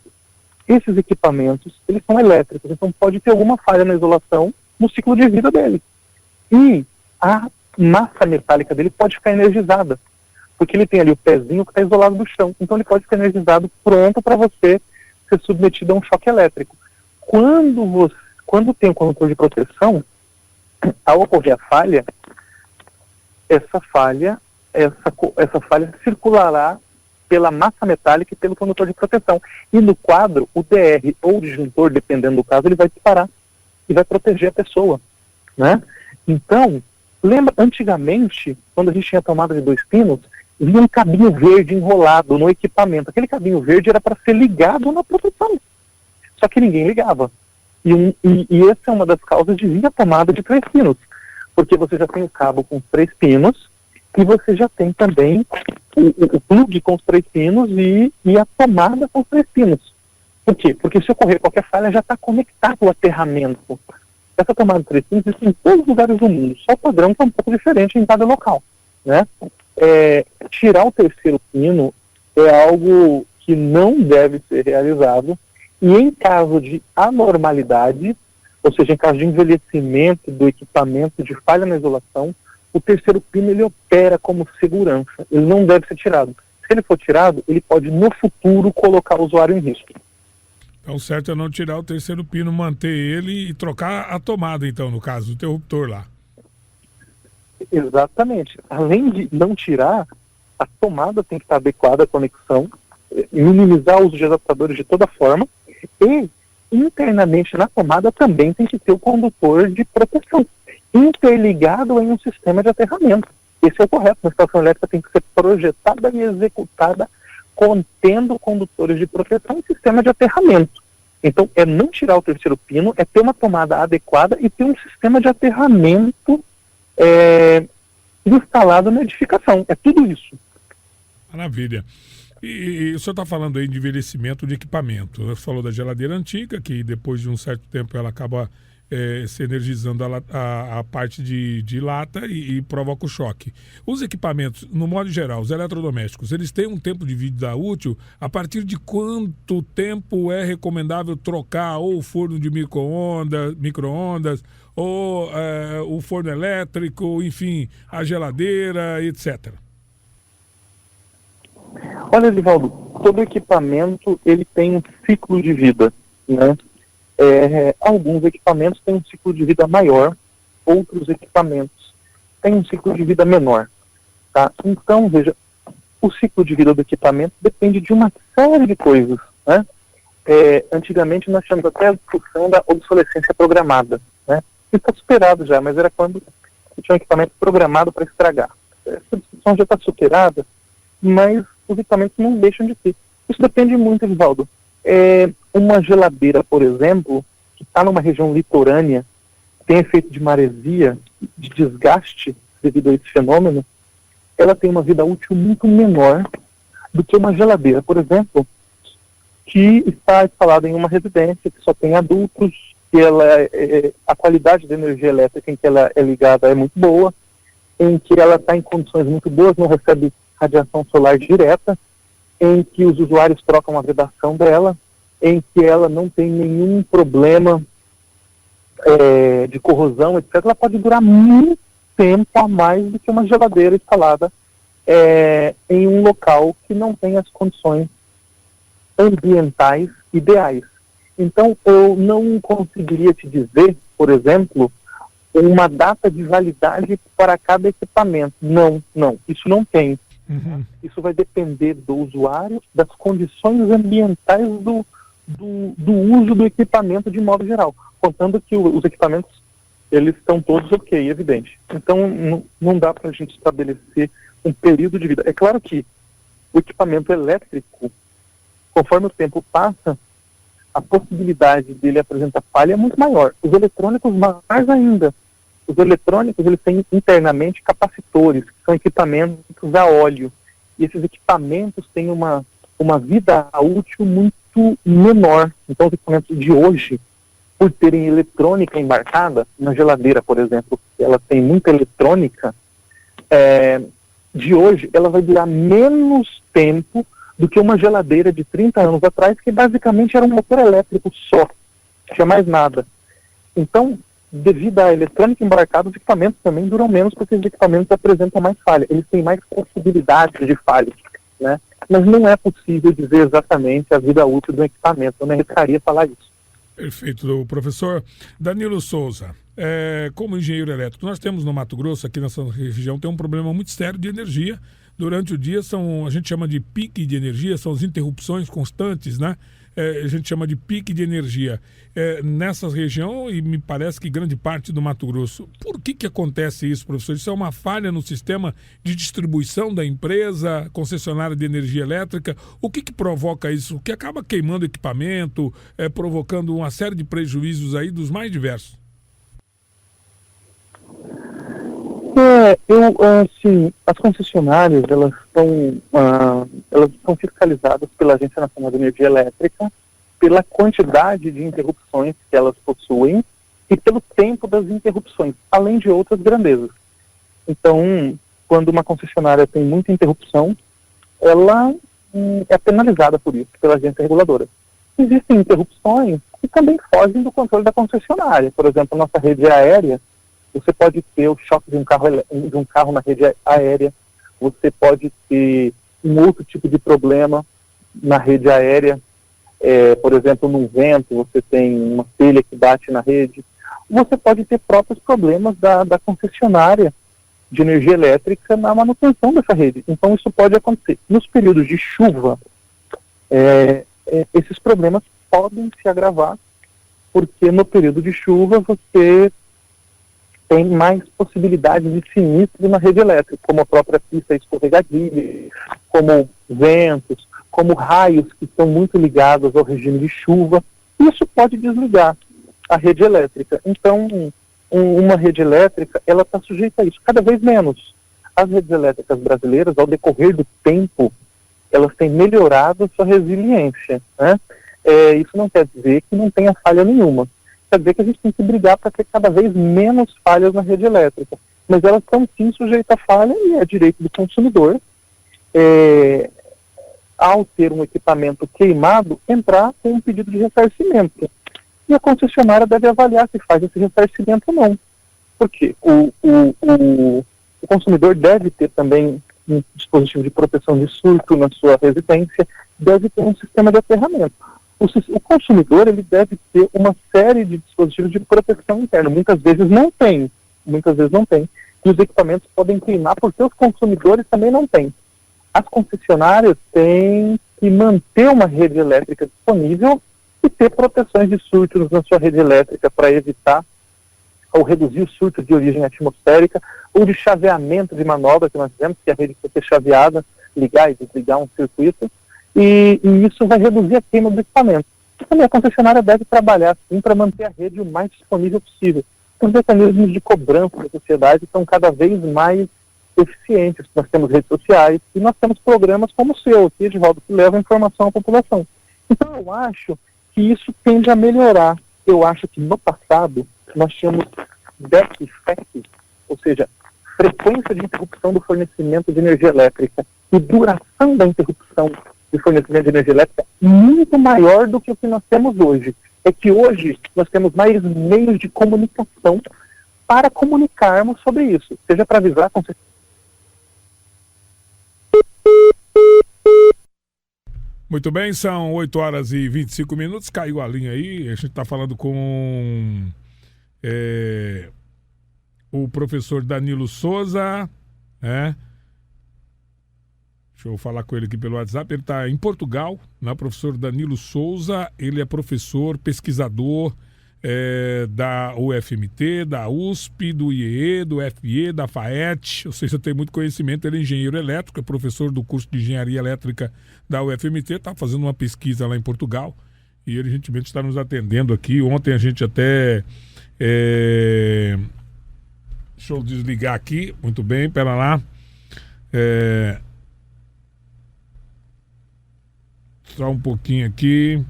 Esses equipamentos, eles são elétricos, então pode ter alguma falha na isolação no ciclo de vida dele. E a massa metálica dele pode ficar energizada, porque ele tem ali o pezinho que está isolado do chão, então ele pode ficar energizado, pronto para você ser submetido a um choque elétrico. Quando tem o condutor de proteção, ao ocorrer a falha, essa falha circulará pela massa metálica e pelo condutor de proteção. E no quadro, o DR ou o disjuntor, dependendo do caso, ele vai disparar e vai proteger a pessoa, né? Então, lembra, antigamente, quando a gente tinha tomada de 2 pinos, vinha um cabinho verde enrolado no equipamento. Aquele cabinho verde era para ser ligado na proteção. Só que ninguém ligava. E essa é uma das causas de vir a tomada de 3 pinos. Porque você já tem o cabo com 3 pinos e você já tem também o plug com os 3 pinos e a tomada com os 3 pinos. Por quê? Porque se ocorrer qualquer falha, já está conectado o aterramento. Essa tomada de 3 pinos existe em todos os lugares do mundo, só o padrão que é um pouco diferente em cada local, né? Tirar o terceiro pino é algo que não deve ser realizado, e em caso de anormalidade, ou seja, em caso de envelhecimento do equipamento, de falha na isolação, o terceiro pino ele opera como segurança, ele não deve ser tirado. Se ele for tirado, ele pode no futuro colocar o usuário em risco. Então, certo é não tirar o terceiro pino, manter ele e trocar a tomada, então, no caso, o interruptor lá. Exatamente. Além de não tirar, a tomada tem que estar adequada à conexão, minimizar o uso de adaptadores de toda forma, e internamente na tomada também tem que ter o condutor de proteção, interligado em um sistema de aterramento. Esse é o correto. Uma estação elétrica tem que ser projetada e executada contendo condutores de proteção e sistema de aterramento. Então, é não tirar o terceiro pino, é ter uma tomada adequada e ter um sistema de aterramento instalado na edificação. É tudo isso. Maravilha. E o senhor está falando aí de envelhecimento de equipamento. Você falou da geladeira antiga, que depois de um certo tempo ela acaba se energizando a parte de lata e provoca o choque. Os equipamentos, no modo geral, os eletrodomésticos, eles têm um tempo de vida útil. A partir de quanto tempo é recomendável trocar ou o forno de micro-ondas, ou o forno elétrico, enfim, a geladeira, etc.? Olha, Edivaldo, todo equipamento ele tem um ciclo de vida, né? Alguns equipamentos têm um ciclo de vida maior, outros equipamentos têm um ciclo de vida menor, tá? Então, veja, o ciclo de vida do equipamento depende de uma série de coisas, né? Antigamente nós tínhamos até a discussão da obsolescência programada, né? Isso está superado já, mas era quando tinha um equipamento programado para estragar. Essa discussão já está superada, mas os equipamentos não deixam de ter. Isso depende muito, Edivaldo. uma geladeira, por exemplo, que está numa região litorânea, tem efeito de maresia, de desgaste devido a esse fenômeno, ela tem uma vida útil muito menor do que uma geladeira, por exemplo, que está instalada em uma residência, que só tem adultos, que a qualidade da energia elétrica em que ela é ligada é muito boa, em que ela está em condições muito boas, não recebe radiação solar direta, em que os usuários trocam a vedação dela, em que ela não tem nenhum problema de corrosão, etc. Ela pode durar muito tempo a mais do que uma geladeira instalada em um local que não tem as condições ambientais ideais. Então, eu não conseguiria te dizer, por exemplo, uma data de validade para cada equipamento. Não, isso não tem. Uhum. Isso vai depender do usuário, das condições ambientais do uso do equipamento de modo geral, contando que os equipamentos, eles estão todos ok, evidente. Então, não dá para a gente estabelecer um período de vida. É claro que o equipamento elétrico, conforme o tempo passa, a possibilidade dele apresentar falha é muito maior. Os eletrônicos, mais ainda. Os eletrônicos, eles têm internamente capacitores, que são equipamentos a óleo. E esses equipamentos têm uma vida útil muito menor. Então, os equipamentos de hoje, por terem eletrônica embarcada, na geladeira, por exemplo, ela tem muita eletrônica, de hoje, ela vai durar menos tempo do que uma geladeira de 30 anos atrás, que basicamente era um motor elétrico só, não tinha mais nada. Então, devido à eletrônica embarcada, os equipamentos também duram menos, porque os equipamentos apresentam mais falha, eles têm mais possibilidades de falha, né? Mas não é possível dizer exatamente a vida útil do equipamento, eu não arriscaria falar isso. Perfeito, professor Danilo Souza. Como engenheiro elétrico, nós temos no Mato Grosso, aqui nessa região, tem um problema muito sério de energia. Durante o dia a gente chama de pique de energia, são as interrupções constantes, né? A gente chama de pique de energia nessa região e me parece que grande parte do Mato Grosso. Por que acontece isso, professor? Isso é uma falha no sistema de distribuição da empresa, concessionária de energia elétrica? O que provoca isso? O que acaba queimando equipamento, provocando uma série de prejuízos aí dos mais diversos? As concessionárias, elas são fiscalizadas pela Agência Nacional de Energia Elétrica, pela quantidade de interrupções que elas possuem e pelo tempo das interrupções, além de outras grandezas. Então, quando uma concessionária tem muita interrupção, ela é penalizada por isso, pela agência reguladora. Existem interrupções que também fogem do controle da concessionária. Por exemplo, a nossa rede aérea, você pode ter o choque de um carro na rede aérea, você pode ter um outro tipo de problema na rede aérea, por exemplo, num vento, você tem uma telha que bate na rede. Você pode ter próprios problemas da concessionária de energia elétrica na manutenção dessa rede. Então, isso pode acontecer. Nos períodos de chuva, esses problemas podem se agravar, porque no período de chuva você tem mais possibilidades de sinistro na rede elétrica, como a própria pista escorregadia, como ventos, como raios que estão muito ligados ao regime de chuva. Isso pode desligar a rede elétrica. Então, uma rede elétrica, ela está sujeita a isso, cada vez menos. As redes elétricas brasileiras, ao decorrer do tempo, elas têm melhorado a sua resiliência, né? Isso não quer dizer que não tenha falha nenhuma. Quer dizer que a gente tem que brigar para ter cada vez menos falhas na rede elétrica. Mas elas estão sim sujeitas a falha e é direito do consumidor, ao ter um equipamento queimado, entrar com um pedido de ressarcimento. E a concessionária deve avaliar se faz esse ressarcimento ou não. Porque o consumidor deve ter também um dispositivo de proteção de surto na sua residência, deve ter um sistema de aterramento. O consumidor, ele deve ter uma série de dispositivos de proteção interna. Muitas vezes não tem. E os equipamentos podem queimar porque os consumidores também não têm. As concessionárias têm que manter uma rede elétrica disponível e ter proteções de surtos na sua rede elétrica para evitar ou reduzir os surtos de origem atmosférica ou de chaveamento de manobra que nós fizemos, que a rede precisa ser chaveada, ligar e desligar um circuito. E isso vai reduzir a queima do equipamento. E também a concessionária deve trabalhar, sim, para manter a rede o mais disponível possível. Os mecanismos de cobrança da sociedade estão cada vez mais eficientes. Nós temos redes sociais e nós temos programas como o seu aqui, Edivaldo, que levam informação à população. Então eu acho que isso tende a melhorar. Eu acho que no passado nós tínhamos DEC, ou seja, frequência de interrupção do fornecimento de energia elétrica e duração da interrupção de fornecimento de energia elétrica muito maior do que o que nós temos hoje. É que hoje nós temos mais meios de comunicação para comunicarmos sobre isso, seja para avisar com Muito bem, são 8 horas e 25 minutos, caiu a linha aí, a gente está falando com o professor Danilo Souza, né? Deixa eu falar com ele aqui pelo WhatsApp, ele está em Portugal, né? Professor Danilo Souza, ele é professor, pesquisador da UFMT, da USP, do IEE, do FIE, da FAET, ou seja, tem muito conhecimento, ele é engenheiro elétrico, é professor do curso de engenharia elétrica da UFMT, está fazendo uma pesquisa lá em Portugal e ele gentilmente está nos atendendo aqui. Ontem a gente até... Deixa eu desligar aqui, muito bem, pera lá. Só um pouquinho aqui.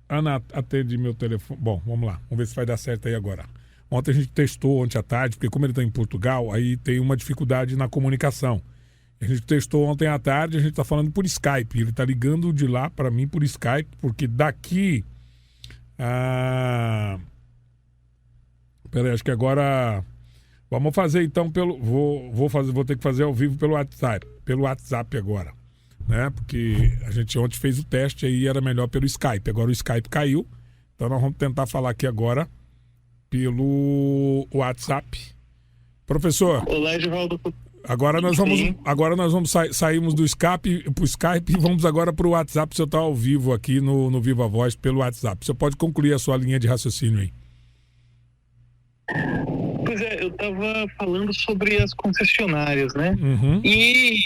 Ana, atende meu telefone. Bom, vamos lá. Vamos ver se vai dar certo aí agora. Ontem a gente testou, ontem à tarde, porque como ele está em Portugal, aí tem uma dificuldade na comunicação. A gente testou ontem à tarde, a gente está falando por Skype. Ele está ligando de lá para mim por Skype, porque daqui... Peraí, acho que agora... Vamos fazer então pelo... Vou ter que fazer ao vivo pelo WhatsApp agora. Né? Porque a gente ontem fez o teste aí era melhor pelo Skype. Agora o Skype caiu, então nós vamos tentar falar aqui agora pelo WhatsApp. Professor. Olá, Edivaldo. Agora nós vamos saímos do Skype pro Skype e vamos agora para o WhatsApp. O senhor está ao vivo aqui no Viva Voz pelo WhatsApp. O senhor pode concluir a sua linha de raciocínio aí. Pois é, eu estava falando sobre as concessionárias, né? Uhum. E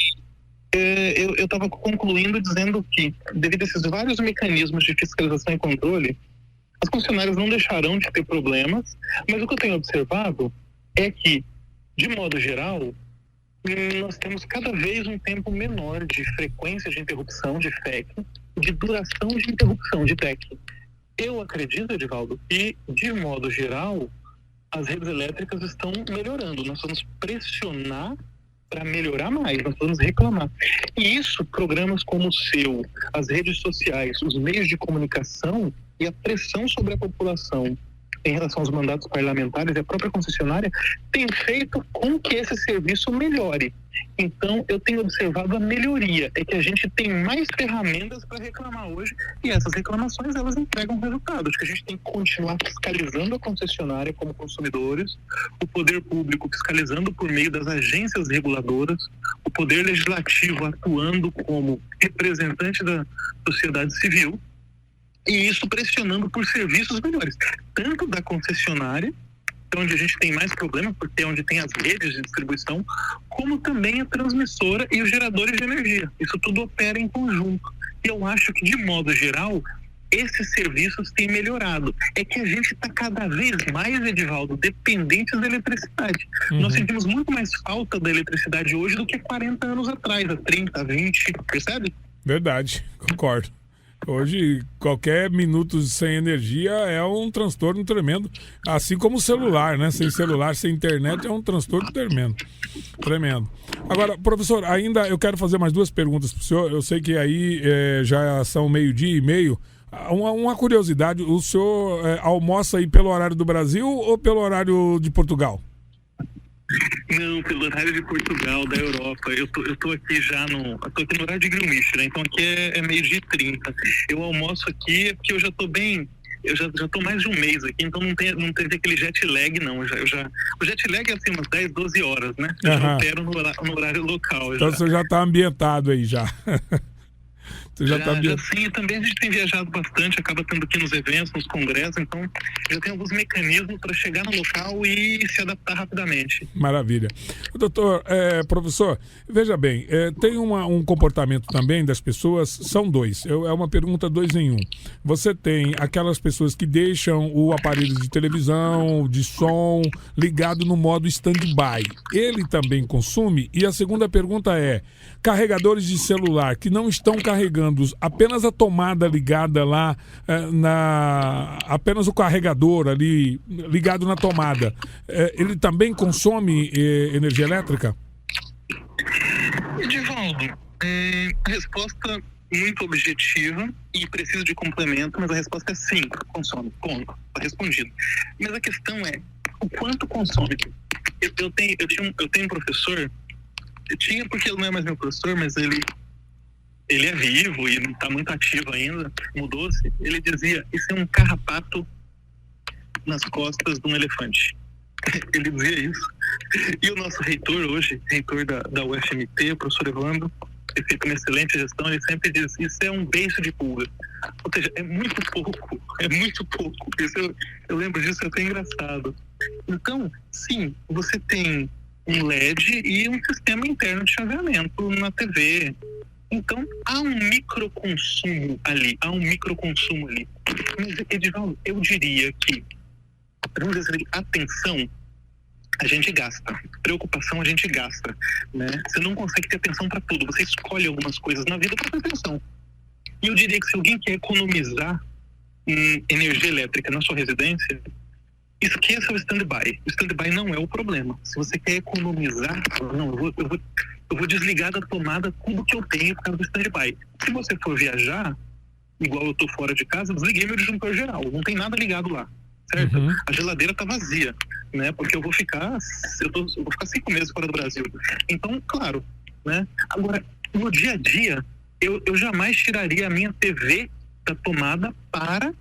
eu estava concluindo dizendo que, devido a esses vários mecanismos de fiscalização e controle, as concessionárias não deixarão de ter problemas, mas o que eu tenho observado é que, de modo geral, nós temos cada vez um tempo menor de frequência de interrupção de FEC, de duração de interrupção de TEC. Eu acredito, Edivaldo, que, de modo geral, as redes elétricas estão melhorando. Nós vamos pressionar para melhorar mais, nós vamos reclamar. E isso, programas como o seu, as redes sociais, os meios de comunicação e a pressão sobre a população em relação aos mandatos parlamentares e a própria concessionária tem feito com que esse serviço melhore. Então, eu tenho observado a melhoria, é que a gente tem mais ferramentas para reclamar hoje e essas reclamações, elas entregam resultados. Acho que a gente tem que continuar fiscalizando a concessionária como consumidores, o poder público fiscalizando por meio das agências reguladoras, o poder legislativo atuando como representante da sociedade civil, e isso pressionando por serviços melhores, tanto da concessionária, onde a gente tem mais problema, porque é onde tem as redes de distribuição, como também a transmissora e os geradores de energia. Isso tudo opera em conjunto. E eu acho que, de modo geral, esses serviços têm melhorado. É que a gente está cada vez mais, Edivaldo, dependentes da eletricidade. Uhum. Nós sentimos muito mais falta da eletricidade hoje do que 40 anos atrás, há 30, 20, percebe? Verdade, concordo. Hoje, qualquer minuto sem energia é um transtorno tremendo. Assim como o celular, né? Sem celular, sem internet, é um transtorno tremendo. Tremendo. Agora, professor, ainda eu quero fazer mais duas perguntas para o senhor. Eu sei que aí já são 12:30. Uma curiosidade, o senhor almoça aí pelo horário do Brasil ou pelo horário de Portugal? Não, pelo horário de Portugal, da Europa. Eu tô aqui já no horário de Greenwich, né? Então aqui é 12:30. Eu almoço aqui porque eu já tô bem... Eu já tô mais de um mês aqui, então não teve aquele jet lag, não. O jet lag é assim, umas 10, 12 horas, né? Eu já opero no horário local. Então você já tá ambientado aí já. Você já está Já sim, e também a gente tem viajado bastante, acaba tendo aqui nos eventos, nos congressos, então já tem alguns mecanismos para chegar no local e se adaptar rapidamente. Maravilha. Doutor, professor, veja bem, tem um comportamento também das pessoas, são dois, é uma pergunta 2 em 1. Você tem aquelas pessoas que deixam o aparelho de televisão, de som, ligado no modo stand-by. Ele também consome? E a segunda pergunta é, carregadores de celular que não estão carregando apenas a tomada ligada lá, apenas o carregador ali ligado na tomada, ele também consome energia elétrica? Edivaldo, a resposta muito objetiva e precisa de complemento, mas a resposta é sim, consome, ponto, está respondido. Mas a questão é, o quanto consome? Eu tenho um professor, eu tinha porque ele não é mais meu professor, mas ele é vivo e não está muito ativo ainda, mudou-se. Ele dizia, isso é um carrapato nas costas de um elefante. Ele dizia isso. E o nosso reitor hoje, reitor da UFMT, o professor Evandro, que fez uma excelente gestão, ele sempre diz, isso é um beiço de pulga. Ou seja, é muito pouco. Isso eu lembro disso, é até engraçado. Então, sim, você tem um LED e um sistema interno de chaveamento na TV. Então, há um microconsumo ali. Mas, Edivaldo, eu diria que, vamos dizer, atenção, a gente gasta. Preocupação, a gente gasta, né? Você não consegue ter atenção para tudo. Você escolhe algumas coisas na vida para ter atenção. E eu diria que se alguém quer economizar energia elétrica na sua residência, esqueça o stand-by. O stand-by não é o problema. Se você quer economizar, não, eu vou desligar da tomada tudo que eu tenho por causa do stand-by. Se você for viajar, igual eu tô fora de casa, desliguei meu disjuntor geral. Não tem nada ligado lá, certo? Uhum. A geladeira tá vazia, né? Porque eu vou ficar 5 meses fora do Brasil. Então, claro, né? Agora, no dia a dia, eu jamais tiraria a minha TV da tomada para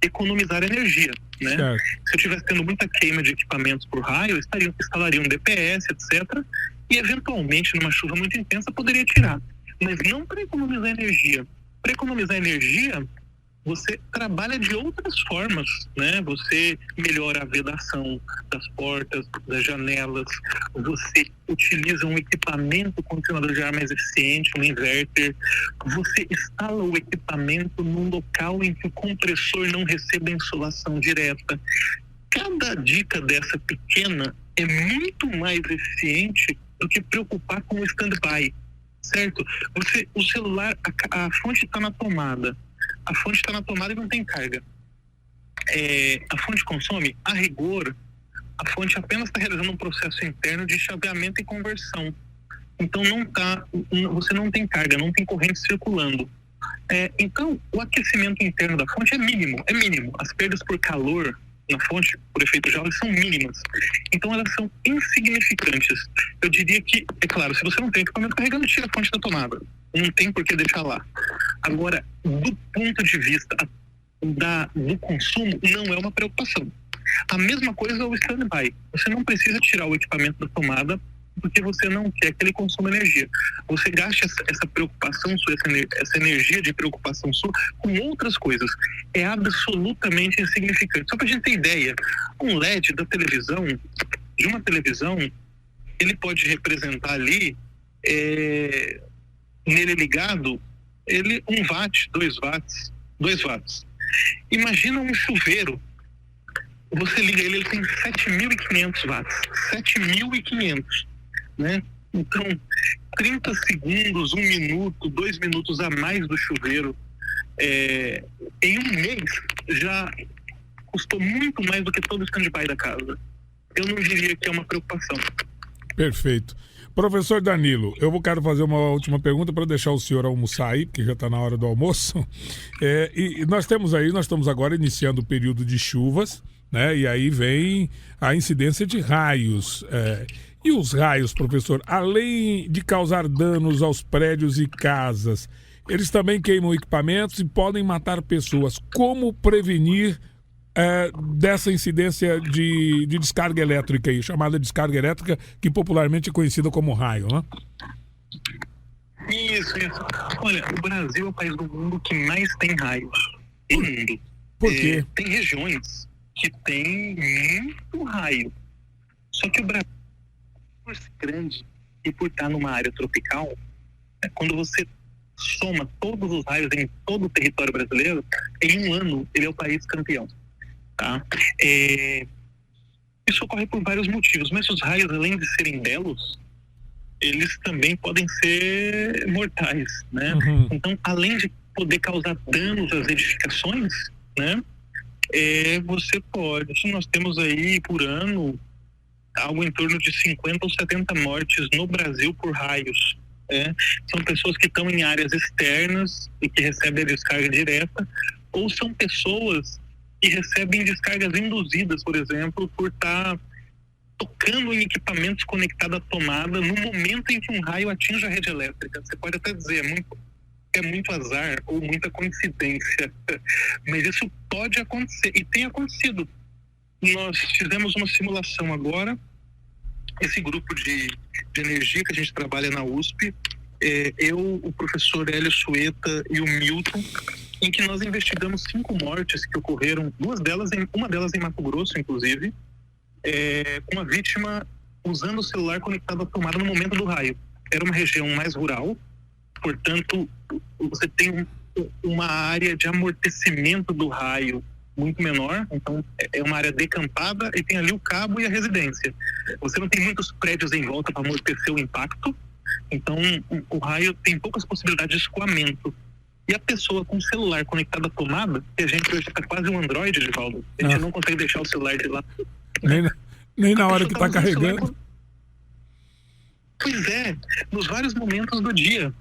economizar energia, né? Certo. Se eu estivesse tendo muita queima de equipamentos por raio, eu instalaria um DPS, etc., e eventualmente numa chuva muito intensa poderia tirar, mas não para economizar energia. Para economizar energia, você trabalha de outras formas, né? Você melhora a vedação das portas, das janelas, você utiliza um equipamento condicionador de ar mais eficiente, um inverter, você instala o equipamento num local em que o compressor não receba insolação direta. Cada dica dessa pequena é muito mais eficiente do que preocupar com o stand-by, certo? O celular, a fonte está na tomada. A fonte está na tomada e não tem carga. A fonte consome, a rigor, a fonte apenas está realizando um processo interno de chaveamento e conversão. Então você não tem carga, não tem corrente circulando. Então, o aquecimento interno da fonte é mínimo. As perdas por calor na fonte, por efeito Joule, são mínimas. Então, elas são insignificantes. Eu diria que, é claro, se você não tem equipamento carregando, tira a fonte da tomada. Não tem por que deixar lá. Agora, do ponto de vista do consumo, não é uma preocupação. A mesma coisa é o stand-by. Você não precisa tirar o equipamento da tomada porque você não quer que ele consuma energia. Você gasta essa preocupação sua, essa energia de preocupação sua com outras coisas. É absolutamente insignificante. Só para a gente ter ideia, um LED de uma televisão, ele pode representar ali, nele ligado, 1 watt, 2 watts. Imagina um chuveiro. Você liga ele tem 7.500 watts. 7.500. Né? Então, 30 segundos, 1 minuto, 2 minutos a mais do chuveiro, em um mês, já custou muito mais do que todo o stand-by da casa. Eu não diria que é uma preocupação. Perfeito. Professor Danilo, eu quero fazer uma última pergunta para deixar o senhor almoçar aí, porque já está na hora do almoço. E nós estamos agora iniciando o período de chuvas, né? E aí vem a incidência de raios. E os raios, professor, além de causar danos aos prédios e casas, eles também queimam equipamentos e podem matar pessoas. Como prevenir dessa incidência de descarga elétrica aí, chamada descarga elétrica, que popularmente é conhecida como raio, né? Isso. Olha, o Brasil é o país do mundo que mais tem raios. No mundo. Por quê? Tem regiões que tem muito raio. Só que o Brasil, por ser grande e por estar numa área tropical, quando você soma todos os raios em todo o território brasileiro, em um ano ele é o país campeão. Tá? Isso ocorre por vários motivos, mas os raios, além de serem belos, eles também podem ser mortais, né? Uhum. Então, além de poder causar danos às edificações, né? Nós temos aí por ano algo em torno de 50 ou 70 mortes no Brasil por raios. São pessoas que estão em áreas externas e que recebem a descarga direta, ou são pessoas que recebem descargas induzidas, por exemplo, por estar tocando em equipamentos conectados à tomada no momento em que um raio atinge a rede elétrica. Você pode até dizer, é muito azar ou muita coincidência, mas isso pode acontecer e tem acontecido. Nós fizemos uma simulação agora, esse grupo de energia que a gente trabalha na USP, eu, o professor Hélio Sueta e o Milton, em que nós investigamos 5 mortes que ocorreram, uma delas em Mato Grosso, inclusive, com uma vítima usando o celular conectado à tomada no momento do raio. Era uma região mais rural, portanto, você tem uma área de amortecimento do raio muito menor, então é uma área decampada e tem ali o cabo e a residência. Você não tem muitos prédios em volta para amortecer o impacto, então o raio tem poucas possibilidades de escoamento. E a pessoa com o celular conectado à tomada, que a gente hoje está quase um Android, Edivaldo, a gente não consegue deixar o celular de lá. Nem na hora que está carregando. Pois é, nos vários momentos do dia.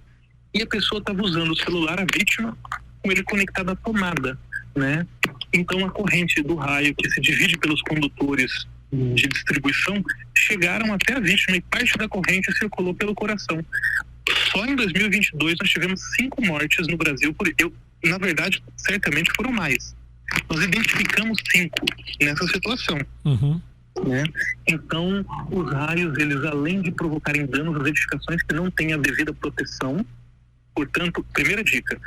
E a pessoa estava usando o celular, a vítima, com ele conectado à tomada, né? Então a corrente do raio que se divide pelos condutores de distribuição chegaram até a vítima e parte da corrente circulou pelo coração. Só em 2022 nós tivemos 5 mortes no Brasil. Na verdade, certamente foram mais. Nós identificamos 5 nessa situação. Uhum. Né? Então, os raios, eles além de provocarem danos às edificações que não têm a devida proteção, portanto, primeira dica,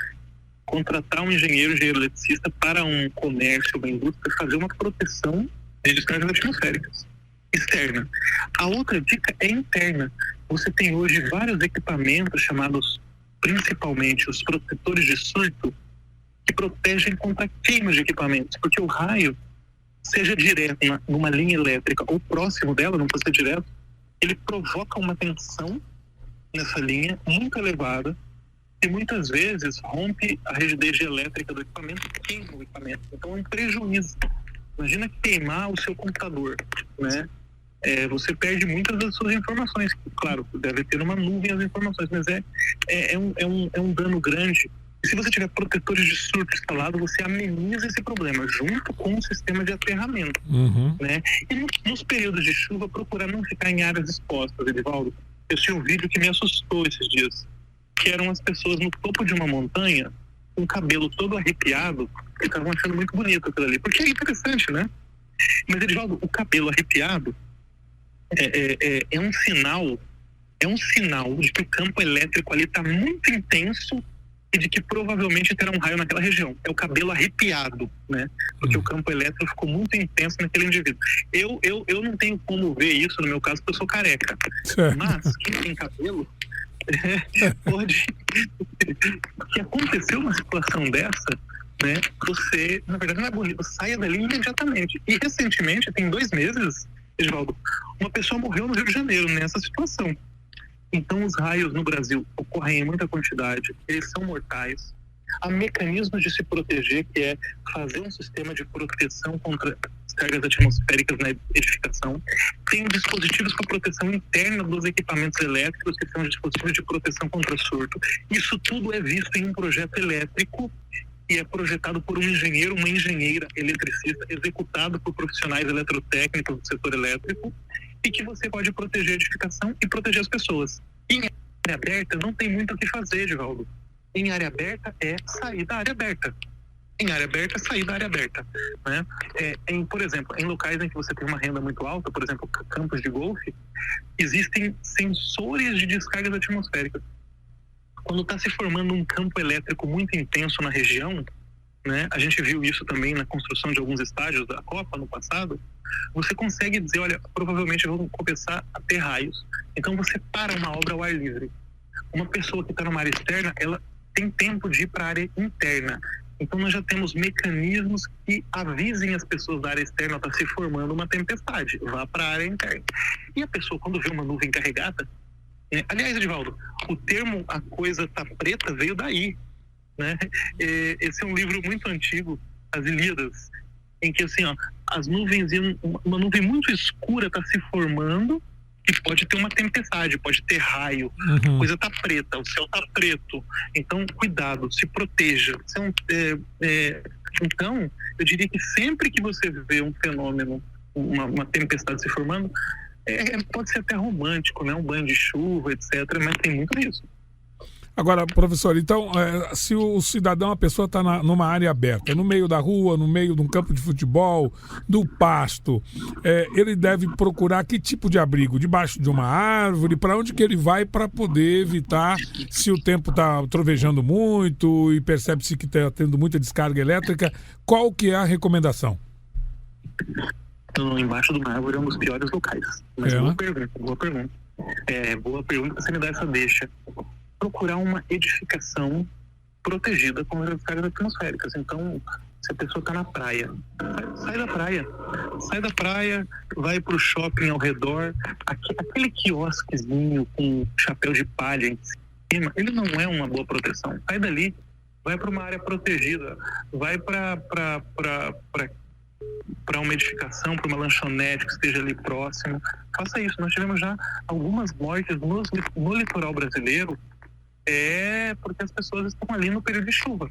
contratar um engenheiro eletricista para um comércio, uma indústria, fazer uma proteção de descargas atmosféricas externa. A outra dica é interna. Você tem hoje vários equipamentos chamados, principalmente, os protetores de surto, que protegem contra queimas de equipamentos, porque o raio, seja direto numa linha elétrica ou próximo dela, não pode ser direto, ele provoca uma tensão nessa linha muito elevada e muitas vezes rompe a rigidez elétrica do equipamento e queima o equipamento. Então é um prejuízo. Imagina queimar o seu computador, né? Você perde muitas das suas informações. Claro, deve ter uma nuvem as informações, mas é um dano grande. E se você tiver protetores de surto instalados, você ameniza esse problema, junto com o sistema de aterramento. Uhum. Né? E nos períodos de chuva, procurar não ficar em áreas expostas, Edivaldo. Eu tinha um vídeo que me assustou esses dias, que eram as pessoas no topo de uma montanha, com o cabelo todo arrepiado, e estavam achando muito bonito aquilo ali. Porque é interessante, né? Mas, Edivaldo, o cabelo arrepiado é um sinal de que o campo elétrico ali está muito intenso e de que provavelmente terá um raio naquela região. É o cabelo arrepiado, né? Porque o campo elétrico ficou muito intenso naquele indivíduo. Eu não tenho como ver isso no meu caso, porque eu sou careca. Certo. Mas quem tem cabelo pode... que aconteceu uma situação dessa, né? Você, na verdade, não é bonito, saia dali imediatamente. E recentemente, tem 2 meses, Edivaldo, uma pessoa morreu no Rio de Janeiro nessa situação. Então, os raios no Brasil ocorrem em muita quantidade, eles são mortais. Há mecanismos de se proteger, que é fazer um sistema de proteção contra descargas atmosféricas na edificação. Tem dispositivos para proteção interna dos equipamentos elétricos, que são dispositivos de proteção contra surto. Isso tudo é visto em um projeto elétrico e é projetado por um engenheiro, uma engenheira eletricista, executado por profissionais eletrotécnicos do setor elétrico, e que você pode proteger a edificação e proteger as pessoas. Em área aberta não tem muito o que fazer, Edivaldo. Em área aberta é sair da área aberta. Em área aberta é sair da área aberta. Né? Por exemplo, em locais em que você tem uma renda muito alta, por exemplo, campos de golfe, existem sensores de descargas atmosféricas. quando está se formando um campo elétrico muito intenso na região, né? A gente viu isso também na construção de alguns estádios da Copa no passado. Você consegue dizer, olha, provavelmente vão começar a ter raios. Então você para uma obra ao ar livre. Uma pessoa que está numa área externa, ela tem tempo de ir para a área interna. Então nós já temos mecanismos que avisem as pessoas da área externa, está se formando uma tempestade, vá para a área interna. E a pessoa, quando vê uma nuvem carregada, aliás, Edivaldo, o termo "a coisa tá preta" veio daí, né? Esse é um livro muito antigo, As Ilíadas, em que assim, ó, as nuvens, uma nuvem muito escura está se formando, que pode ter uma tempestade, pode ter raio, a coisa tá preta, o céu tá preto, então cuidado, se proteja. Então, eu diria que sempre que você vê um fenômeno, uma tempestade se formando, pode ser até romântico, né? Um banho de chuva, etc., mas tem muito isso. Agora, professor, então, se o cidadão, a pessoa está numa área aberta, no meio da rua, no meio de um campo de futebol, do pasto, ele deve procurar que tipo de abrigo? Debaixo de uma árvore? Para onde que ele vai para poder evitar, se o tempo está trovejando muito e percebe-se que está tendo muita descarga elétrica, qual que é a recomendação? Embaixo de uma árvore é um dos piores locais. Mas boa pergunta. Boa pergunta, você me dá essa deixa. Procurar uma edificação protegida contra as descargas atmosféricas. Então, se a pessoa está na praia, sai da praia, vai para o shopping ao redor, aquele quiosquezinho com chapéu de palha em cima, ele não é uma boa proteção. Sai dali, vai para uma área protegida, vai para uma edificação, para uma lanchonete que esteja ali próximo. Faça isso. Nós tivemos já algumas mortes no litoral brasileiro, porque as pessoas estão ali no período de chuva.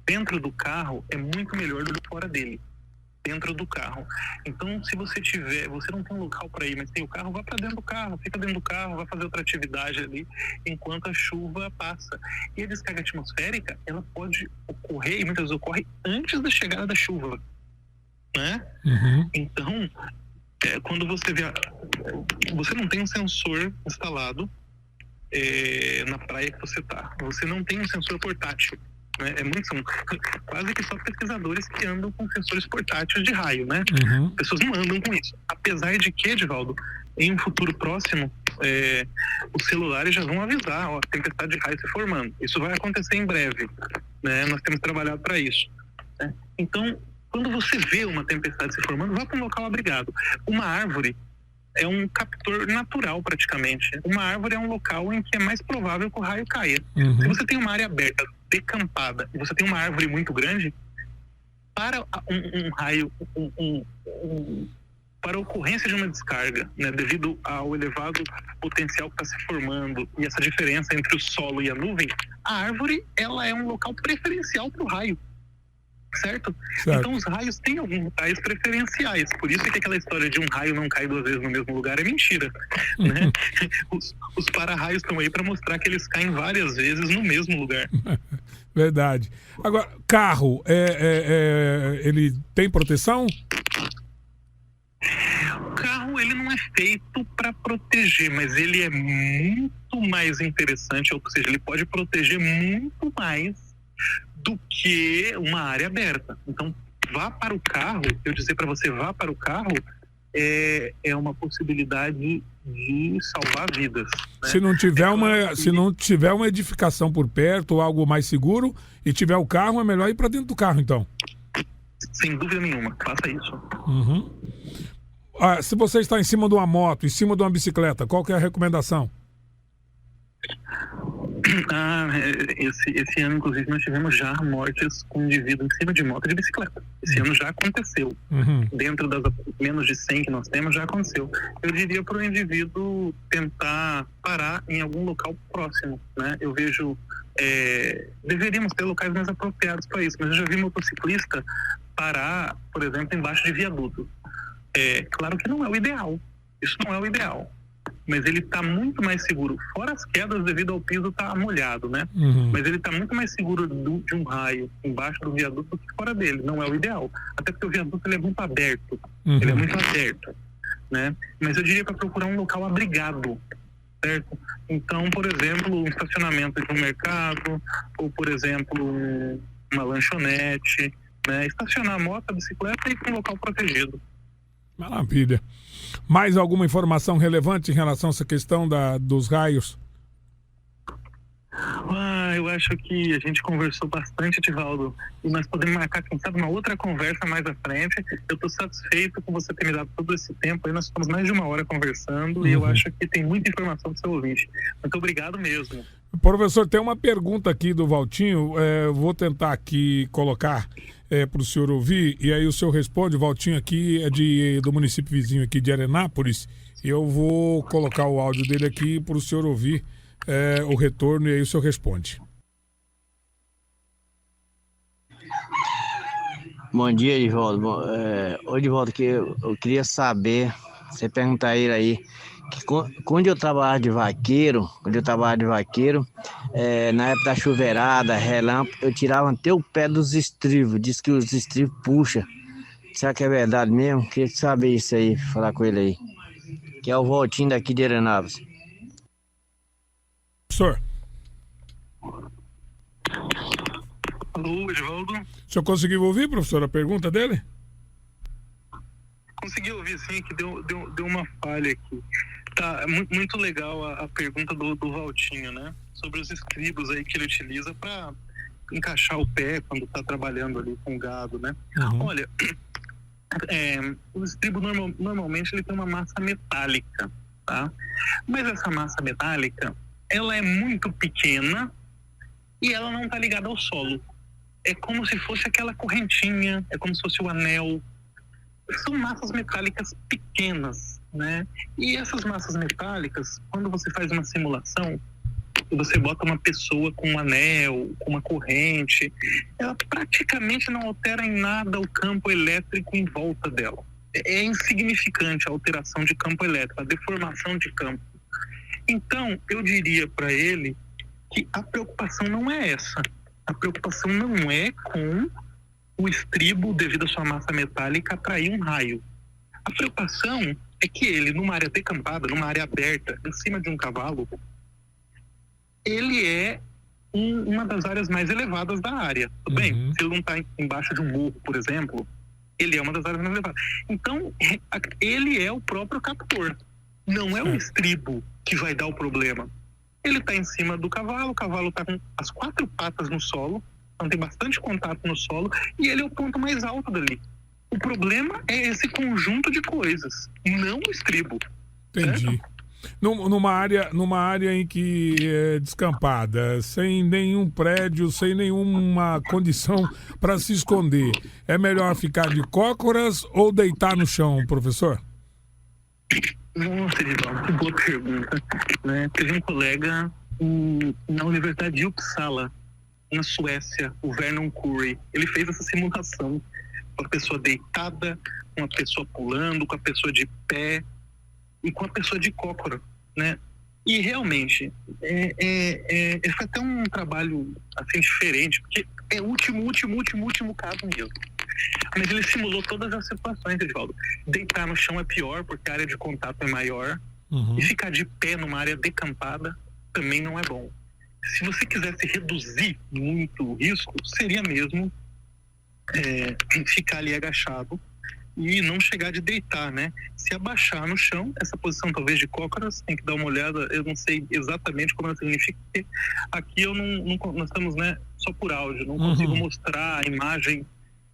Dentro do carro é muito melhor do que fora dele. Dentro do carro. Então, se você não tem um local para ir, mas tem o carro, vá para dentro do carro, fica dentro do carro, vai fazer outra atividade ali enquanto a chuva passa. E a descarga atmosférica, ela pode ocorrer, e muitas vezes ocorre antes da chegada da chuva, né? Então, quando você vê, você não tem um sensor instalado na praia que você está. Você não tem um sensor portátil, né? São quase que só pesquisadores que andam com sensores portáteis de raio, né? As pessoas não andam com isso. Apesar de que, Edivaldo, em um futuro próximo, os celulares já vão avisar, a tempestade de raio se formando. Isso vai acontecer em breve, né? Nós temos trabalhado para isso, né? Então, quando você vê uma tempestade se formando, vá para um local abrigado. Uma árvore é um captor natural, praticamente. Uma árvore é um local em que é mais provável que o raio caia. Se você tem uma área aberta, decampada, e você tem uma árvore muito grande, para um raio, para a ocorrência de uma descarga, né, devido ao elevado potencial que está se formando e essa diferença entre o solo e a nuvem, a árvore, ela é um local preferencial para o raio. Certo? Então os raios têm alguns raios preferenciais, por isso que aquela história de um raio não cai 2 vezes no mesmo lugar é mentira, né? Os para-raios estão aí para mostrar que eles caem várias vezes no mesmo lugar. Verdade. Agora, carro, ele tem proteção? O carro, ele não é feito para proteger, mas ele é muito mais interessante, ou seja, ele pode proteger muito mais do que uma área aberta. Então, vá para o carro, eu dizer para você, vá para o carro, é uma possibilidade de salvar vidas, né? Se não tiver uma edificação por perto ou algo mais seguro e tiver o carro, é melhor ir para dentro do carro, então. Sem dúvida nenhuma, faça isso. Se você está em cima de uma moto, em cima de uma bicicleta, qual que é a recomendação? Esse ano, inclusive, nós tivemos já mortes com indivíduo em cima de moto e de bicicleta. Esse ano já aconteceu. Dentro das menos de 100 que nós temos, já aconteceu. Eu diria para o indivíduo tentar parar em algum local próximo, né? Eu vejo... deveríamos ter locais mais apropriados para isso, mas eu já vi motociclista parar, por exemplo, embaixo de viaduto. Claro que não é o ideal. Isso não é o ideal. Mas ele está muito mais seguro, fora as quedas devido ao piso estar molhado, né? Mas ele está muito mais seguro de um raio embaixo do viaduto do que fora dele. Não é o ideal. Até porque o viaduto ele é muito aberto. Ele é muito aberto, né? Mas eu diria para procurar um local abrigado. certo? Então, por exemplo, um estacionamento de um mercado, ou, por exemplo, uma lanchonete, né? Estacionar a moto, a bicicleta e ir para um local protegido. Maravilha. Mais alguma informação relevante em relação a essa questão dos raios? Eu acho que a gente conversou bastante, Divaldo, e nós podemos marcar, quem sabe, uma outra conversa mais à frente. Eu estou satisfeito com você ter me dado todo esse tempo, aí nós estamos mais de uma hora conversando, e eu acho que tem muita informação do seu ouvinte. Muito obrigado mesmo. Professor, tem uma pergunta aqui do Valtinho, vou tentar aqui colocar para o senhor ouvir, e aí o senhor responde. O Valtinho aqui é do município vizinho aqui de Arenápolis, e eu vou colocar o áudio dele aqui para o senhor ouvir o retorno, e aí o senhor responde. Bom dia, Edivaldo. Oi, Edivaldo, que eu queria saber, você perguntar a ele aí, que quando eu trabalhava de vaqueiro, na época da chuveirada, relâmpago, eu tirava até o pé dos estribos, diz que os estribos puxam. Será que é verdade mesmo? Queria saber isso aí, falar com ele aí. Que é o Valtinho daqui de Arenápolis. Professor. Alô, Edivaldo? O senhor conseguiu ouvir, professor, a pergunta dele? Consegui ouvir, sim, que deu uma falha aqui. Tá, muito legal a pergunta do Valtinho, né? Sobre os estribos aí que ele utiliza para encaixar o pé quando está trabalhando ali com gado, né? Uhum. Olha, o estribo normalmente ele tem uma massa metálica, tá? Mas essa massa metálica, ela é muito pequena e ela não está ligada ao solo. É como se fosse aquela correntinha, é como se fosse o anel. São massas metálicas pequenas, né? E essas massas metálicas, quando você faz uma simulação, você bota uma pessoa com um anel, com uma corrente, ela praticamente não altera em nada o campo elétrico em volta dela. É insignificante a alteração de campo elétrico, a deformação de campo. Então, eu diria para ele que a preocupação não é essa. A preocupação não é com o estribo, devido à sua massa metálica, atrair um raio. A preocupação é que ele, numa área decampada, numa área aberta, em cima de um cavalo, ele é uma das áreas mais elevadas da área. Tudo bem? Se ele não está embaixo de um morro, por exemplo, ele é uma das áreas mais elevadas. Então, ele é o próprio captor. Não é o estribo que vai dar o problema. Ele está em cima do cavalo, o cavalo está com as 4 patas no solo, então tem bastante contato no solo, e ele é o ponto mais alto dali. O problema é esse conjunto de coisas, não o estribo. Entendi. Certo? Numa área em que é descampada, sem nenhum prédio, sem nenhuma condição para se esconder, é melhor ficar de cócoras ou deitar no chão, professor? Nossa, Edivaldo, que boa pergunta. Né? Teve um colega na Universidade de Uppsala, na Suécia, o Vernon Curry. Ele fez essa simulação com a pessoa deitada, com a pessoa pulando, com a pessoa de pé e com a pessoa de cócora, né? E realmente, foi até um trabalho assim, diferente, porque é o último caso mesmo. Mas ele simulou todas as situações, Edivaldo. Deitar no chão é pior, porque a área de contato é maior. E ficar de pé numa área decampada também não é bom. Se você quisesse reduzir muito o risco, seria mesmo ficar ali agachado e não chegar de deitar, né? Se abaixar no chão, essa posição talvez de cócoras, tem que dar uma olhada, eu não sei exatamente como ela significa, porque aqui nós estamos, né, só por áudio, não consigo mostrar a imagem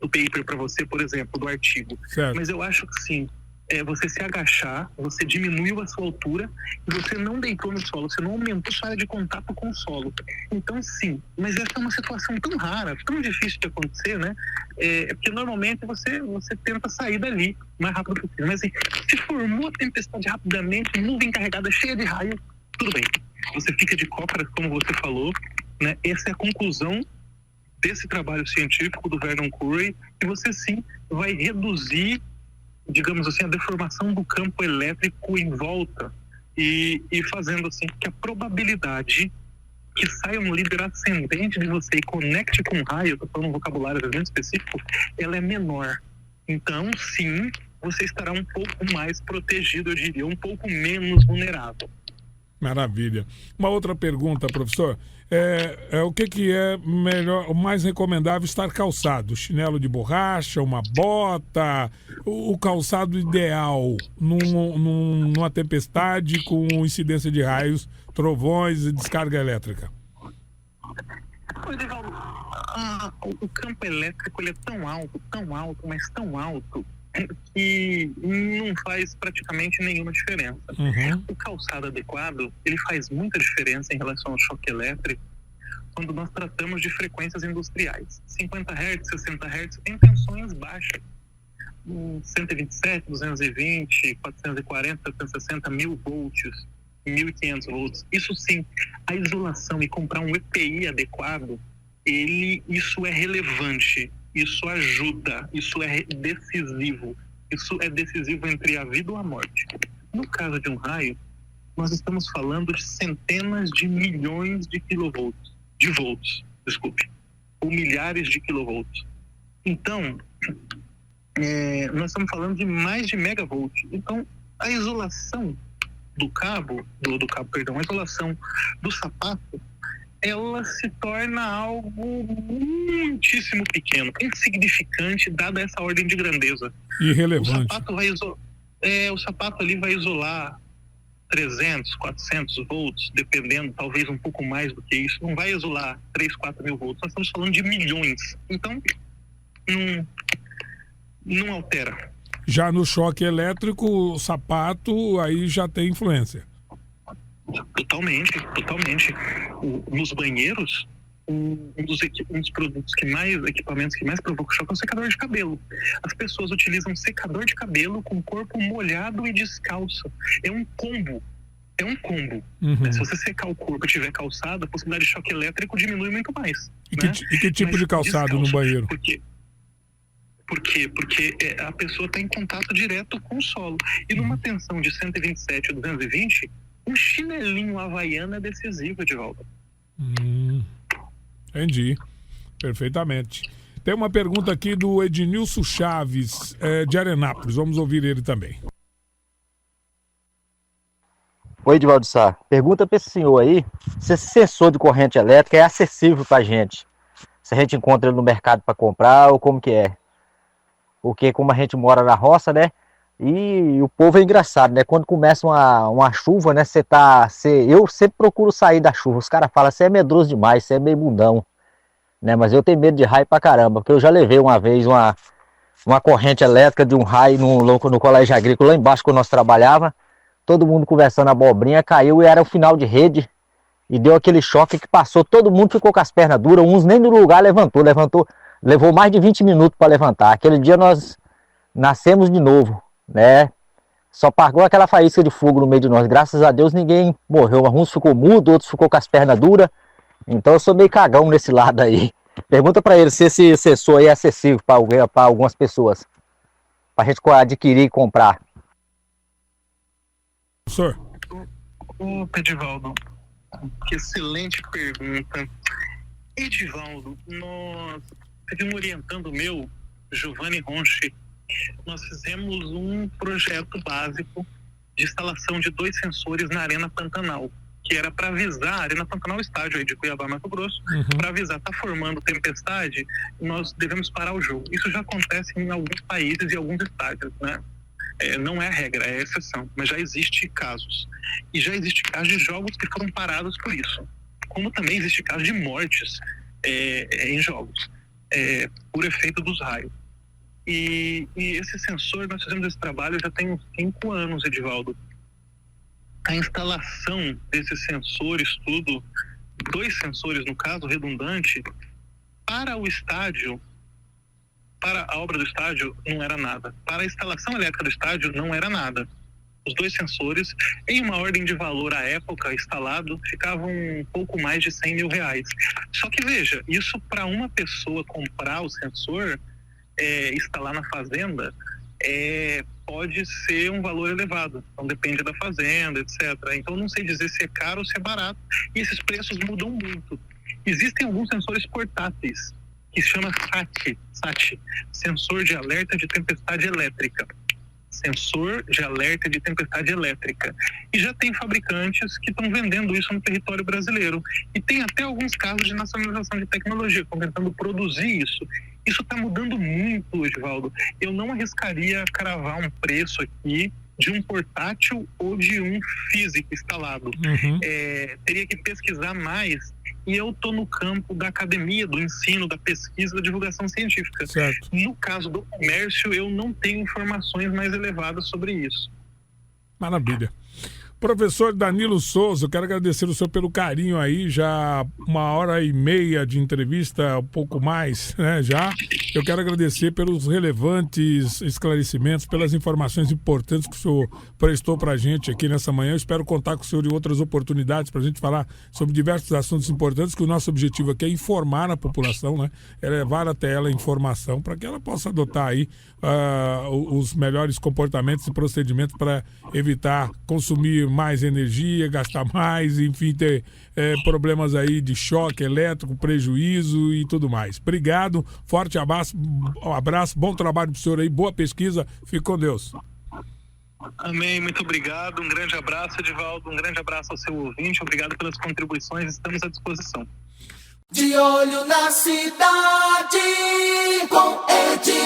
do paper para você, por exemplo, do artigo. Certo. Mas eu acho que sim, você se agachar, você diminuiu a sua altura e você não deitou no solo, você não aumentou sua área de contato com o solo. Então sim, mas essa é uma situação tão rara, tão difícil de acontecer, né? Porque normalmente você tenta sair dali o mais rápido possível. Mas assim, se formou a tempestade rapidamente, nuvem carregada, cheia de raio, tudo bem. Você fica de cócoras, como você falou, né? Essa é a conclusão desse trabalho científico do Vernon Curry, que você sim vai reduzir, digamos assim, a deformação do campo elétrico em volta e fazendo assim que a probabilidade que saia um líder ascendente de você e conecte com um raio, estou falando um vocabulário muito específico, ela é menor. Então, sim, você estará um pouco mais protegido, eu diria, um pouco menos vulnerável. Maravilha. Uma outra pergunta, professor. O que é melhor, o mais recomendável estar calçado? Chinelo de borracha, uma bota, o calçado ideal numa tempestade com incidência de raios, trovões e descarga elétrica? Edivaldo, o campo elétrico ele é tão alto, mas tão alto, que não faz praticamente nenhuma diferença. Uhum. O calçado adequado, ele faz muita diferença em relação ao choque elétrico quando nós tratamos de frequências industriais. 50 Hz, 60 Hz tem tensões baixas. 127, 220, 440, 760, 1000 volts, 1500 volts. Isso sim, a isolação e comprar um EPI adequado, isso é relevante. Isso ajuda, isso é decisivo. Isso é decisivo entre a vida ou a morte. No caso de um raio, nós estamos falando de centenas de milhões de volts, ou milhares de kilovolts. Então, nós estamos falando de mais de megavolt. Então, a isolação a isolação do sapato, ela se torna algo muitíssimo pequeno, insignificante, dada essa ordem de grandeza. Irrelevante. O sapato ali vai isolar 300, 400 volts, dependendo, talvez um pouco mais do que isso. Não vai isolar 3, 4 mil volts. Nós estamos falando de milhões. Então, não altera. Já no choque elétrico, o sapato aí já tem influência. Totalmente. Nos banheiros, um dos produtos equipamentos que mais provocam choque é o secador de cabelo. As pessoas utilizam secador de cabelo com o corpo molhado e descalço. É um combo. Uhum. Se você secar o corpo e tiver calçado, a possibilidade de choque elétrico diminui muito mais. E que tipo de calçado no banheiro? Por quê? Porque a pessoa está em contato direto com o solo. E numa tensão de 127 ou 220, um chinelinho havaiano é decisivo, Edivaldo. Entendi. Perfeitamente. Tem uma pergunta aqui do Ednilson Chaves, de Arenápolis. Vamos ouvir ele também. Oi, Edivaldo Sá. Pergunta para esse senhor aí se esse sensor de corrente elétrica é acessível para a gente. Se a gente encontra ele no mercado para comprar ou como que é. Porque como a gente mora na roça, né? E o povo é engraçado, né? Quando começa uma chuva, né? Eu sempre procuro sair da chuva. Os caras falam, você é medroso demais, você é meio bundão. Né? Mas eu tenho medo de raio pra caramba. Porque eu já levei uma vez uma corrente elétrica de um raio no colégio agrícola, lá embaixo, quando nós trabalhava. Todo mundo conversando abobrinha, caiu e era o final de rede. E deu aquele choque que passou, todo mundo ficou com as pernas duras. Uns nem no lugar levantou. Levou mais de 20 minutos para levantar. Aquele dia nós nascemos de novo. Né? Só pagou aquela faísca de fogo no meio de nós. Graças a Deus ninguém morreu. Uns ficou mudo, outros ficou com as pernas duras. Então eu sou meio cagão nesse lado aí. Pergunta para ele se esse sensor aí é acessível para algumas pessoas, para a gente adquirir e comprar. Professor. Edivaldo, que excelente pergunta. Edivaldo, teve um orientando meu, Giovanni Ronchi. Nós fizemos um projeto básico de instalação de 2 sensores na Arena Pantanal, que era para avisar, a Arena Pantanal estádio aí de Cuiabá, Mato Grosso, para avisar, está formando tempestade, nós devemos parar o jogo. Isso já acontece em alguns países e alguns estádios, né? Não é a regra, é a exceção, mas já existe casos. E já existe casos de jogos que foram parados por isso. Como também existe casos de mortes em jogos, por efeito dos raios. E esse sensor, nós fizemos esse trabalho já tem uns 5 anos, Edivaldo. A instalação desses sensores, 2 sensores no caso, redundante, para o estádio, para a obra do estádio, não era nada. Para a instalação elétrica do estádio, não era nada. Os 2 sensores, em uma ordem de valor à época instalado, ficavam um pouco mais de 100 mil reais. Só que veja, isso para uma pessoa comprar o sensor, instalar na fazenda, pode ser um valor elevado. Então depende da fazenda, etc. Então não sei dizer se é caro ou se é barato. E esses preços mudam muito. Existem alguns sensores portáteis, que se chama SAT, Sensor de Alerta de Tempestade Elétrica. sensor de alerta de tempestade elétrica. E já tem fabricantes que estão vendendo isso no território brasileiro. E tem até alguns casos de nacionalização de tecnologia, estão tentando produzir isso. Isso está mudando muito, Edivaldo. Eu não arriscaria cravar um preço aqui de um portátil ou de um físico instalado. Teria que pesquisar mais. E eu estou no campo da academia, do ensino, da pesquisa, da divulgação científica. Certo. No caso do comércio, eu não tenho informações mais elevadas sobre isso. Maravilha. Professor Danilo Souza, eu quero agradecer o senhor pelo carinho aí, já 1h30 de entrevista, um pouco mais, né, já. Eu quero agradecer pelos relevantes esclarecimentos, pelas informações importantes que o senhor prestou para a gente aqui nessa manhã. Eu espero contar com o senhor em outras oportunidades para a gente falar sobre diversos assuntos importantes, que o nosso objetivo aqui é informar a população, né, é levar até ela informação para que ela possa adotar aí os melhores comportamentos e procedimentos para evitar consumir mais energia, gastar mais, enfim, ter problemas aí de choque elétrico, prejuízo e tudo mais. Obrigado, forte abraço, bom trabalho pro senhor aí, boa pesquisa, fique com Deus. Amém, muito obrigado, um grande abraço, Edivaldo, um grande abraço ao seu ouvinte, obrigado pelas contribuições, estamos à disposição. De olho na cidade, com Edivaldo.